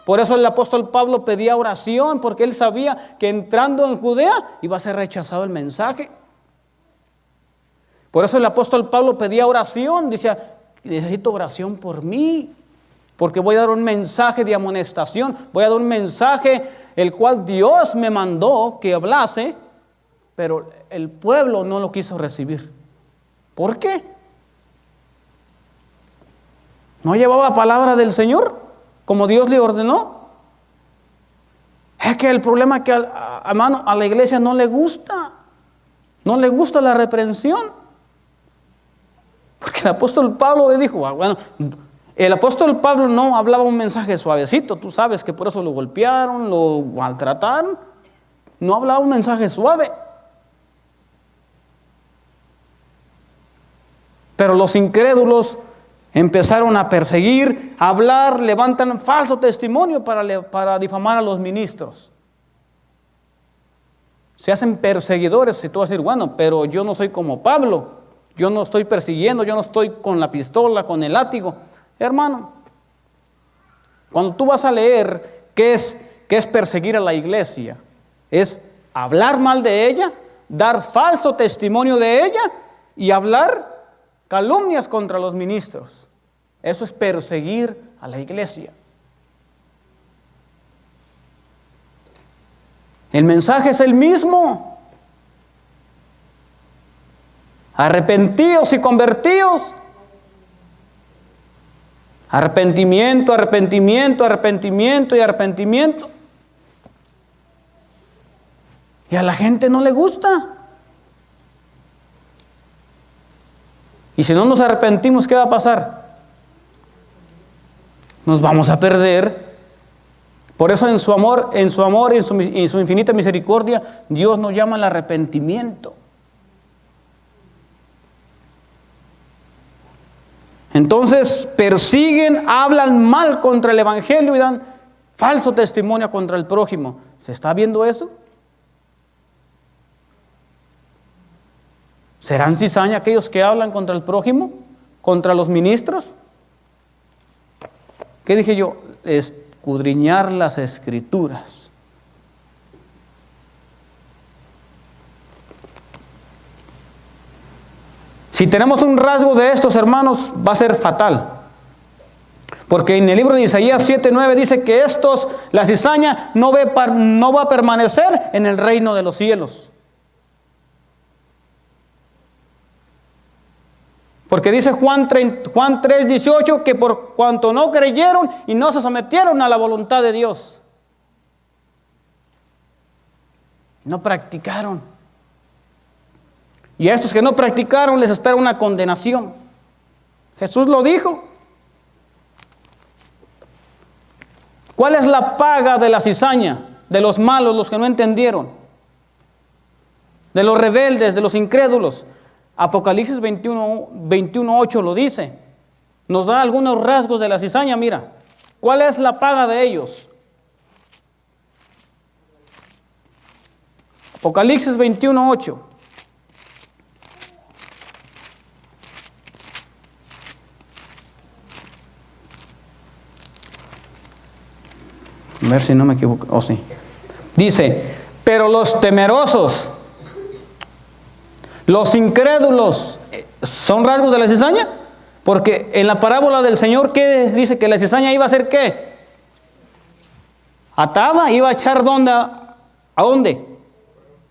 Por eso el apóstol Pablo pedía oración, porque él sabía que entrando en Judea iba a ser rechazado el mensaje. Por eso el apóstol Pablo pedía oración, decía, necesito oración por mí, porque voy a dar un mensaje de amonestación, voy a dar un mensaje el cual Dios me mandó que hablase, pero el pueblo no lo quiso recibir. ¿Por qué? ¿No llevaba palabra del Señor como Dios le ordenó? Es que el problema es que hermano, a la iglesia no le gusta la reprensión. Porque el apóstol Pablo le dijo, bueno, el apóstol Pablo no hablaba un mensaje suavecito, tú sabes que por eso lo golpearon, lo maltrataron, no hablaba un mensaje suave. Pero los incrédulos empezaron a perseguir, a hablar, levantan falso testimonio para difamar a los ministros. Se hacen perseguidores y tú vas a decir, bueno, pero yo no soy como Pablo. Yo no estoy persiguiendo, yo no estoy con la pistola, con el látigo. Hermano, cuando tú vas a leer qué es perseguir a la iglesia, es hablar mal de ella, dar falso testimonio de ella y hablar calumnias contra los ministros. Eso es perseguir a la iglesia. El mensaje es el mismo. Arrepentidos y convertidos. Arrepentimiento, arrepentimiento, arrepentimiento y arrepentimiento. Y a la gente no le gusta. Y si no nos arrepentimos, ¿qué va a pasar? Nos vamos a perder. Por eso en su amor y en su infinita misericordia, Dios nos llama al arrepentimiento. Entonces persiguen, hablan mal contra el evangelio y dan falso testimonio contra el prójimo. ¿Se está viendo eso? ¿Serán cizaña aquellos que hablan contra el prójimo? ¿Contra los ministros? ¿Qué dije yo? Escudriñar las escrituras. Si tenemos un rasgo de estos, hermanos, va a ser fatal. Porque en el libro de Isaías 7:9 dice que la cizaña no va a permanecer en el reino de los cielos. Porque dice Juan 3:18 que por cuanto no creyeron y no se sometieron a la voluntad de Dios. No practicaron. Y a estos que no practicaron les espera una condenación. Jesús lo dijo. ¿Cuál es la paga de la cizaña? De los malos, los que no entendieron. De los rebeldes, de los incrédulos. Apocalipsis 21:8 lo dice. Nos da algunos rasgos de la cizaña, mira. ¿Cuál es la paga de ellos? Apocalipsis 21:8. A ver si no me equivoco. Oh, sí. Dice, pero los temerosos, los incrédulos, ¿son rasgos de la cizaña? Porque en la parábola del Señor, ¿qué dice? Que la cizaña iba a ser ¿qué? Atada, iba a echar ¿dónde? ¿A dónde?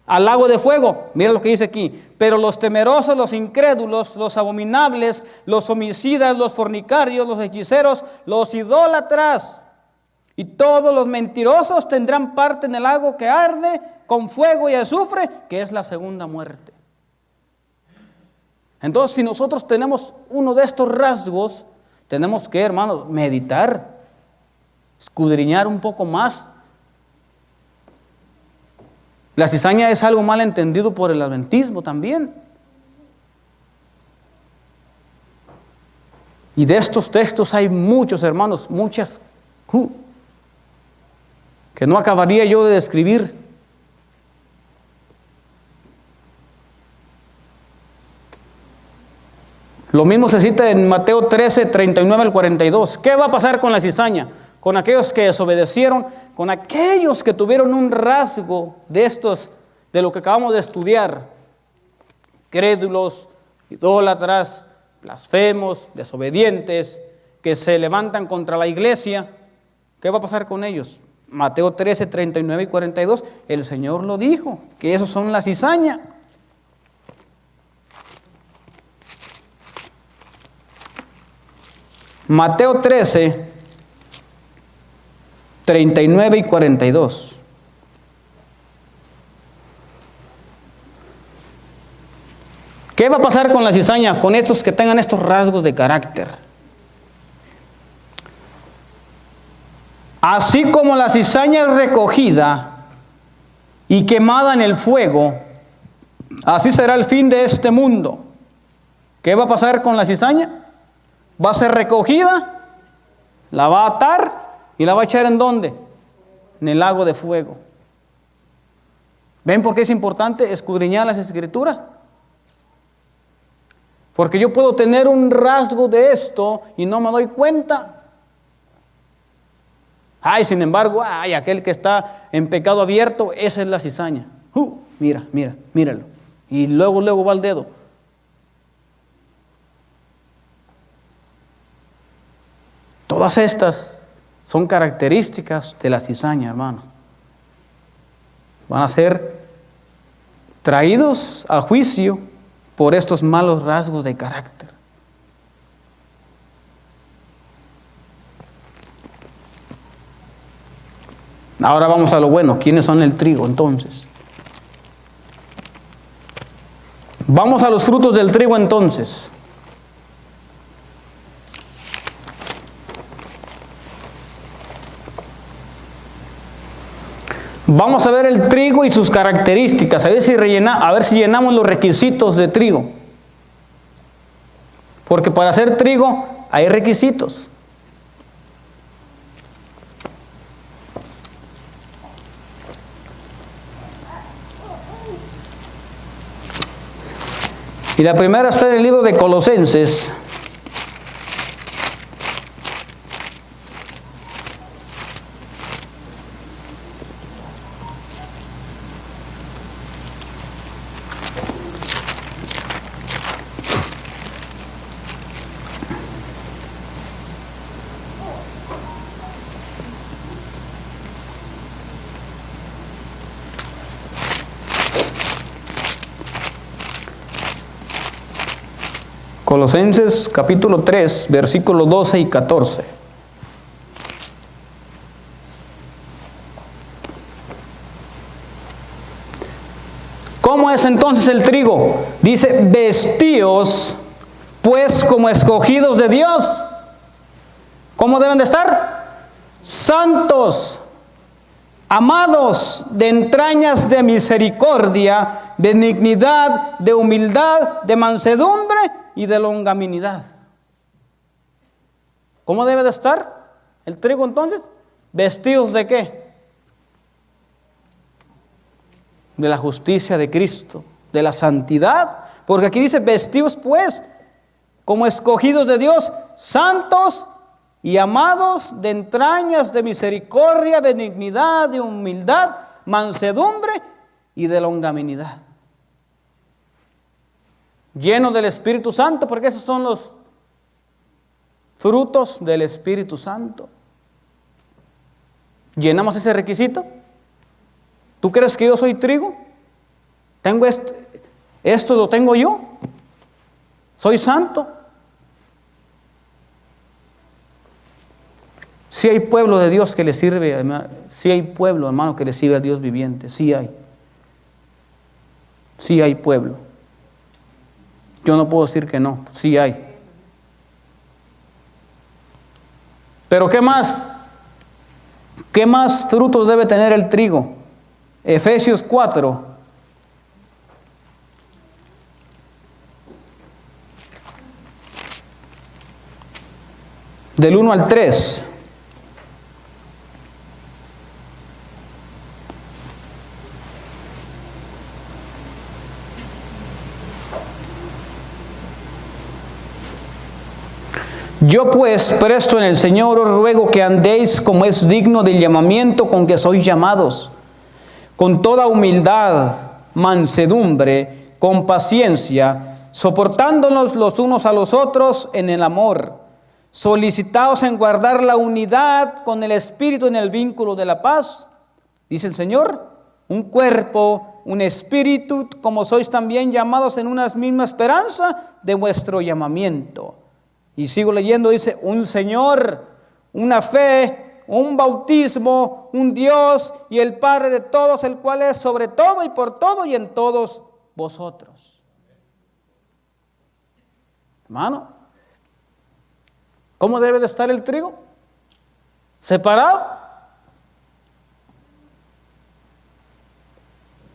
Al lago de fuego. Mira lo que dice aquí. Pero los temerosos, los incrédulos, los abominables, los homicidas, los fornicarios, los hechiceros, los idólatras y todos los mentirosos tendrán parte en el lago que arde con fuego y azufre, que es la segunda muerte. Entonces, si nosotros tenemos uno de estos rasgos, tenemos que, hermanos, meditar, escudriñar un poco más. La cizaña es algo mal entendido por el adventismo también. Y de estos textos hay muchos, hermanos, muchas que no acabaría yo de describir. Lo mismo se cita en Mateo 13, 39 al 42. ¿Qué va a pasar con la cizaña? con aquellos que desobedecieron, con aquellos que tuvieron un rasgo de estos, de lo que acabamos de estudiar, crédulos, idólatras, blasfemos, desobedientes, que se levantan contra la iglesia. ¿Qué va a pasar con ellos? Mateo 13, 39 y 42, el Señor lo dijo, que esos son la cizaña. Mateo 13, 39 y 42. ¿Qué va a pasar con la cizaña? Con estos que tengan estos rasgos de carácter. Así como la cizaña es recogida y quemada en el fuego, así será el fin de este mundo. ¿Qué va a pasar con la cizaña? Va a ser recogida, la va a atar y la va a echar ¿en dónde? En el lago de fuego. ¿Ven por qué es importante escudriñar las Escrituras? Porque yo puedo tener un rasgo de esto y no me doy cuenta. Sin embargo, aquel que está en pecado abierto, esa es la cizaña. Míralo. Y luego va el dedo. Todas estas son características de la cizaña, hermanos. Van a ser traídos a juicio por estos malos rasgos de carácter. Ahora vamos a lo bueno. ¿Quiénes son el trigo entonces? Vamos a los frutos del trigo entonces. Vamos a ver el trigo y sus características, a ver si llenamos los requisitos de trigo. Porque para hacer trigo hay requisitos. Y la primera está en el libro de Colosenses. Colosenses capítulo 3, versículos 12 y 14. ¿Cómo es entonces el trigo? Dice, vestíos pues como escogidos de Dios. ¿Cómo deben de estar? Santos, amados, de entrañas de misericordia, benignidad, de humildad, de mansedumbre y de longanimidad. ¿Cómo debe de estar el trigo entonces? ¿Vestidos de qué? De la justicia de Cristo, de la santidad. Porque aquí dice, vestidos pues como escogidos de Dios, santos y amados, de entrañas de misericordia, benignidad, de humildad, mansedumbre y de longanimidad. Lleno del Espíritu Santo, porque esos son los frutos del Espíritu Santo. ¿Llenamos ese requisito? ¿Tú crees que yo soy trigo? ¿Tengo esto lo tengo yo? ¿Soy santo? Si hay pueblo de Dios que le sirve, si hay pueblo, hermano, que le sirve a Dios viviente, sí hay. Sí hay pueblo. Yo no puedo decir que no, sí hay. Pero ¿qué más? ¿Qué más frutos debe tener el trigo? Efesios 4. Del 1 al 3. Yo pues, presto en el Señor, os ruego que andéis como es digno del llamamiento con que sois llamados, con toda humildad, mansedumbre, con paciencia, soportándonos los unos a los otros en el amor, solicitados en guardar la unidad con el Espíritu en el vínculo de la paz. Dice el Señor, un cuerpo, un espíritu, como sois también llamados en una misma esperanza de vuestro llamamiento. Y sigo leyendo, dice, un Señor, una fe, un bautismo, un Dios y el Padre de todos, el cual es sobre todo y por todo y en todos vosotros. Hermano, ¿cómo debe de estar el trigo? ¿Separado?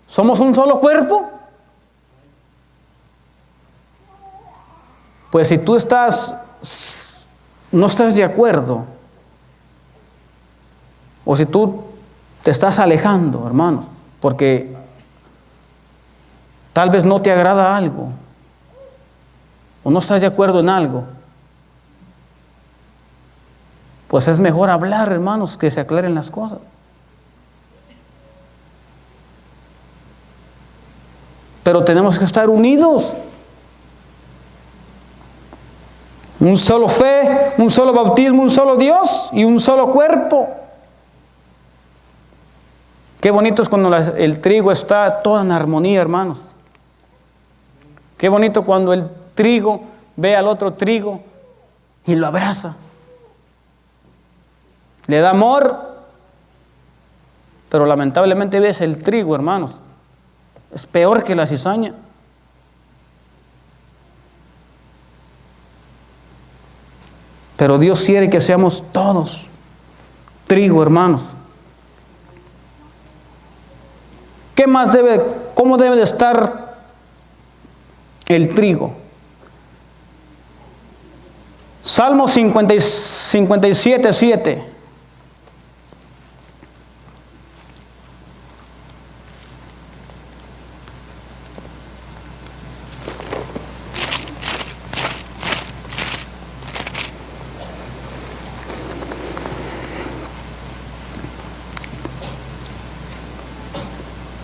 ¿Somos un solo cuerpo? Pues si tú no estás de acuerdo, o si tú te estás alejando, hermanos, porque tal vez no te agrada algo, o no estás de acuerdo en algo, pues es mejor hablar, hermanos, que se aclaren las cosas. Pero tenemos que estar unidos. Un solo fe, un solo bautismo, un solo Dios y un solo cuerpo. Qué bonito es cuando el trigo está todo en armonía, hermanos. Qué bonito cuando el trigo ve al otro trigo y lo abraza. Le da amor, pero lamentablemente ves el trigo, hermanos. Es peor que la cizaña. Pero Dios quiere que seamos todos trigo, hermanos. ¿Qué más cómo debe de estar el trigo? Salmo 57, 7.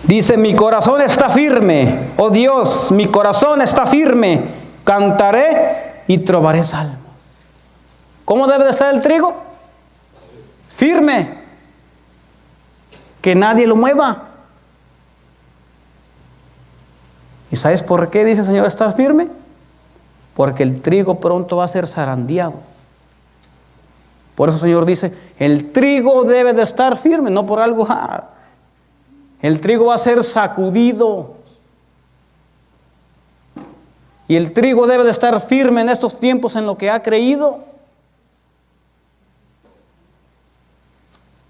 Dice, mi corazón está firme, oh Dios, mi corazón está firme, cantaré y trovaré salmos. ¿Cómo debe de estar el trigo? Firme, que nadie lo mueva. ¿Y sabes por qué dice el Señor estar firme? Porque el trigo pronto va a ser zarandeado. Por eso el Señor dice, el trigo debe de estar firme, no por algo. El trigo va a ser sacudido. Y el trigo debe de estar firme en estos tiempos en lo que ha creído.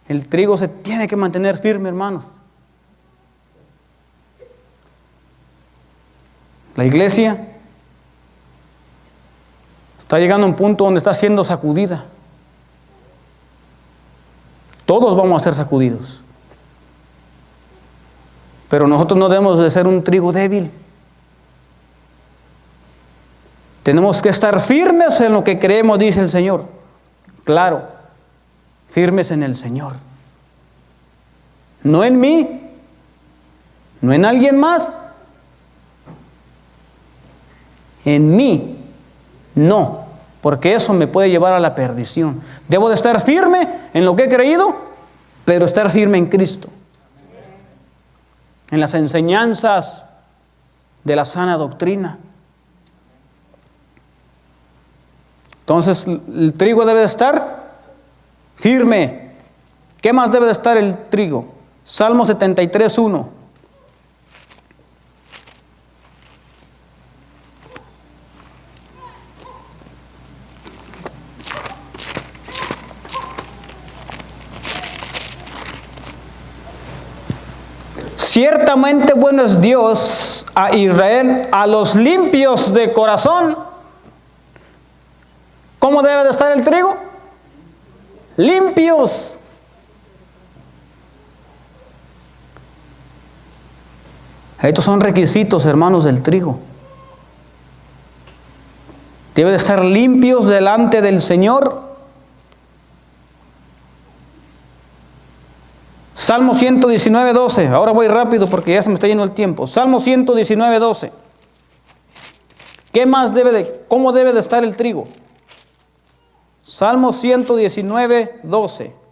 El trigo se tiene que mantener firme, hermanos. La iglesia está llegando a un punto donde está siendo sacudida. Todos vamos a ser sacudidos. Pero nosotros no debemos de ser un trigo débil. Tenemos que estar firmes en lo que creemos, dice el Señor. Claro, firmes en el Señor. No en mí, no en alguien más. En mí, no, porque eso me puede llevar a la perdición. Debo de estar firme en lo que he creído, pero estar firme en Cristo. En las enseñanzas de la sana doctrina. Entonces, el trigo debe de estar firme. ¿Qué más debe de estar el trigo? Salmo 73, 1. Ciertamente bueno es Dios a Israel, a los limpios de corazón. ¿Cómo debe de estar el trigo? Limpios. Estos son requisitos, hermanos, del trigo. Debe de estar limpios delante del Señor. Salmo 119, 12. Ahora voy rápido porque ya se me está yendo el tiempo. Salmo 119, 12. ¿Qué más cómo debe de estar el trigo? Salmo 119, 12.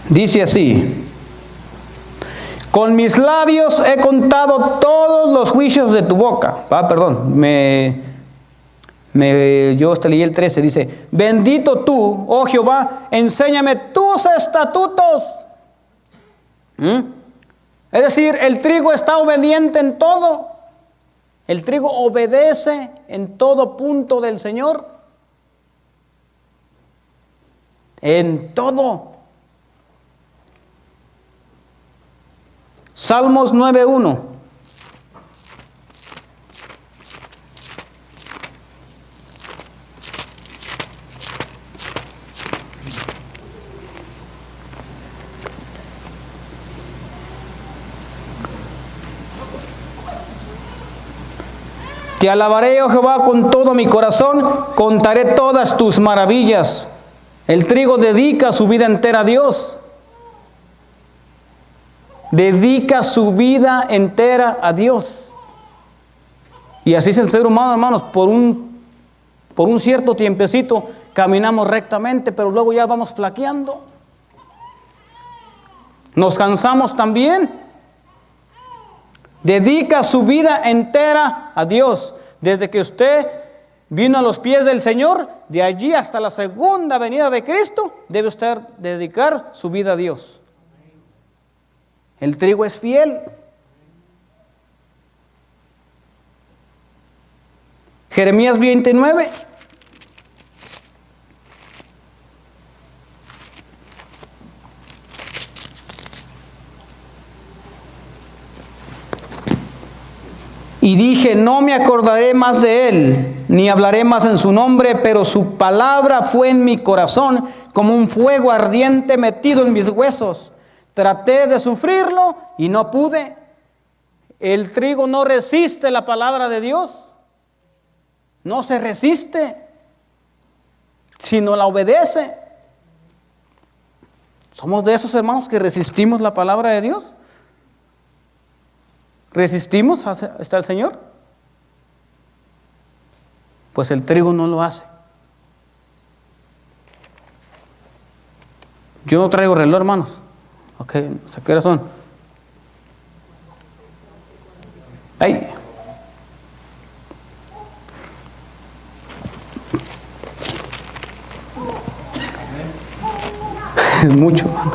Dice así: con mis labios he contado todos los juicios de tu boca. Yo hasta leí el 13, dice: bendito tú, oh Jehová, enséñame tus estatutos. Es decir, el trigo está obediente en todo. El trigo obedece en todo punto del Señor. En todo. Salmos 9:1. Te alabaré, oh Jehová, con todo mi corazón, contaré todas tus maravillas. El trigo dedica su vida entera a Dios. Dedica su vida entera a Dios. Y así es el ser humano, hermanos. Por un cierto tiempecito caminamos rectamente, pero luego ya vamos flaqueando. Nos cansamos también. Dedica su vida entera a Dios. Desde que usted vino a los pies del Señor, de allí hasta la segunda venida de Cristo, debe usted dedicar su vida a Dios. El trigo es fiel. Jeremías 29. Y dije: no me acordaré más de él, ni hablaré más en su nombre, pero su palabra fue en mi corazón como un fuego ardiente metido en mis huesos. Traté de sufrirlo y no pude. El trigo no resiste la palabra de Dios. No se resiste, sino la obedece. ¿Somos de esos hermanos que resistimos la palabra de Dios? ¿Resistimos hasta el Señor? Pues el trigo no lo hace. Yo no traigo reloj, hermanos. Ok, no sé qué horas son. ¡Ay! Es mucho, hermano.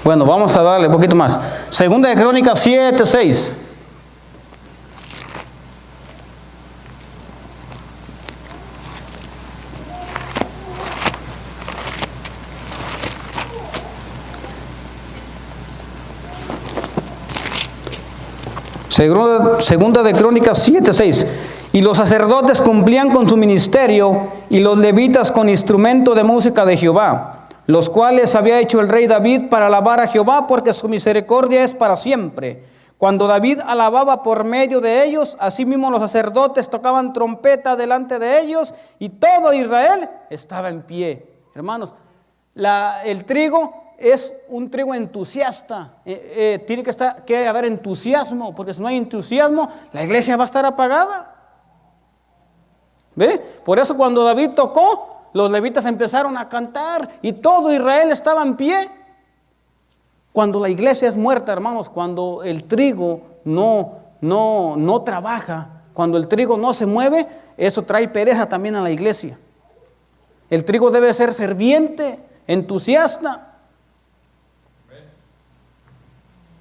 Bueno, vamos a darle un poquito más. Segunda de Crónicas 7:6. Segunda de Crónicas 7:6. Y los sacerdotes cumplían con su ministerio, y los levitas con instrumento de música de Jehová, los cuales había hecho el rey David para alabar a Jehová, porque su misericordia es para siempre. Cuando David alababa por medio de ellos, asimismo los sacerdotes tocaban trompeta delante de ellos, y todo Israel estaba en pie. Hermanos, el trigo es un trigo entusiasta. Tiene que haber entusiasmo, porque si no hay entusiasmo, la iglesia va a estar apagada. ¿Ve? Por eso cuando David tocó, los levitas empezaron a cantar y todo Israel estaba en pie. Cuando la iglesia es muerta, hermanos, cuando el trigo no trabaja, cuando el trigo no se mueve, eso trae pereza también a la iglesia. El trigo debe ser ferviente, entusiasta.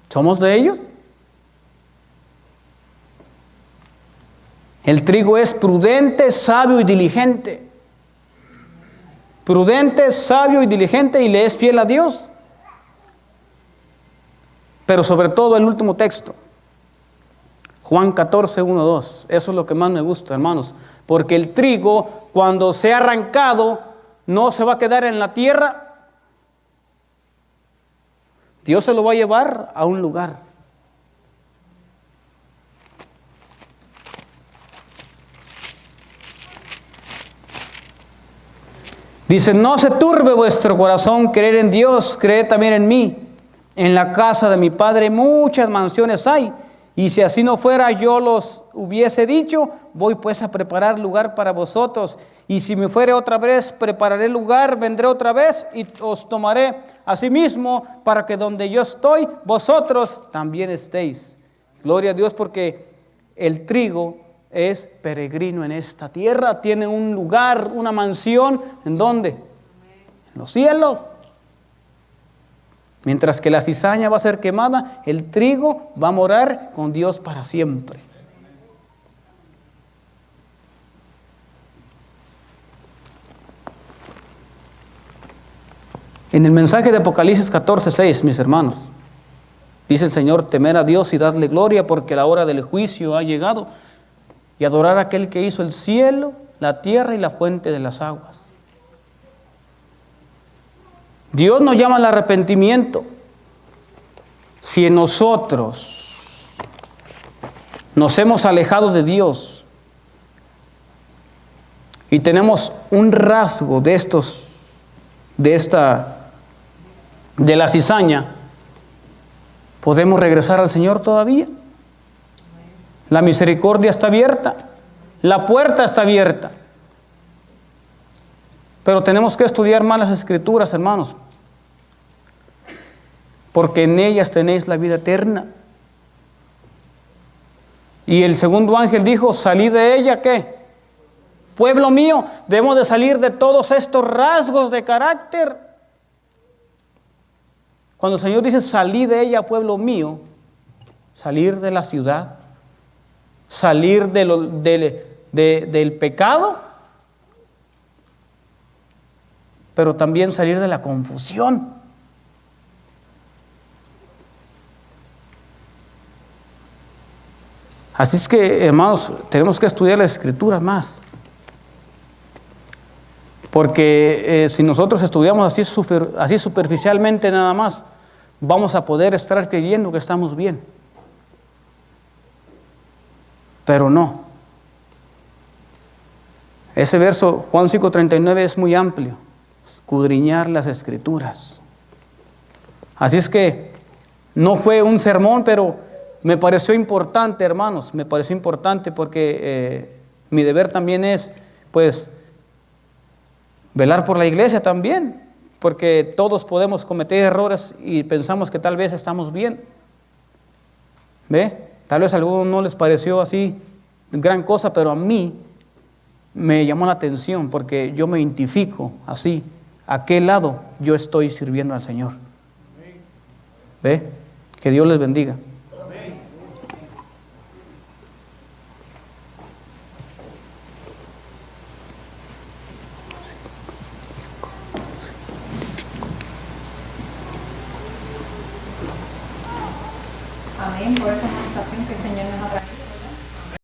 ¿Somos de ellos? El trigo es prudente, sabio y diligente. Prudente, sabio y diligente, y le es fiel a Dios. Pero sobre todo el último texto, Juan 14, 1, 2. Eso es lo que más me gusta, hermanos. Porque el trigo, cuando sea arrancado, no se va a quedar en la tierra. Dios se lo va a llevar a un lugar. Dice, no se turbe vuestro corazón, creer en Dios, creed también en mí. En la casa de mi Padre muchas mansiones hay, y si así no fuera, yo los hubiese dicho, voy pues a preparar lugar para vosotros. Y si me fuere otra vez, prepararé lugar, vendré otra vez y os tomaré a sí mismo, para que donde yo estoy, vosotros también estéis. Gloria a Dios, porque el trigo es peregrino en esta tierra, tiene un lugar, una mansión, ¿en dónde? En los cielos. Mientras que la cizaña va a ser quemada, el trigo va a morar con Dios para siempre. En el mensaje de Apocalipsis 14, 6, mis hermanos, dice el Señor, temer a Dios y dadle gloria, porque la hora del juicio ha llegado, y adorar a aquel que hizo el cielo, la tierra y la fuente de las aguas. Dios nos llama al arrepentimiento. Si en nosotros nos hemos alejado de Dios y tenemos un rasgo de la cizaña, ¿podemos regresar al Señor todavía? La misericordia está abierta, la puerta está abierta. Pero tenemos que estudiar más las Escrituras, hermanos, porque en ellas tenéis la vida eterna. Y el segundo ángel dijo, salid de ella, ¿qué? Pueblo mío, debemos de salir de todos estos rasgos de carácter. Cuando el Señor dice, salid de ella, pueblo mío, salir de la ciudad, salir del pecado, pero también salir de la confusión. Así es que, hermanos, tenemos que estudiar la Escritura más. Porque si nosotros estudiamos así superficialmente nada más, vamos a poder estar creyendo que estamos bien. Pero no. Ese verso, Juan 5:39, es muy amplio. Escudriñar las Escrituras. Así es que no fue un sermón, pero me pareció importante, hermanos. Me pareció importante porque mi deber también es, pues, velar por la iglesia también. Porque todos podemos cometer errores y pensamos que tal vez estamos bien. ¿Ve? Tal vez a algunos no les pareció así gran cosa, pero a mí me llamó la atención porque yo me identifico así. ¿A qué lado yo estoy sirviendo al Señor? ¿Ve? Que Dios les bendiga. Amén. Por esa meditación que el Señor nos ha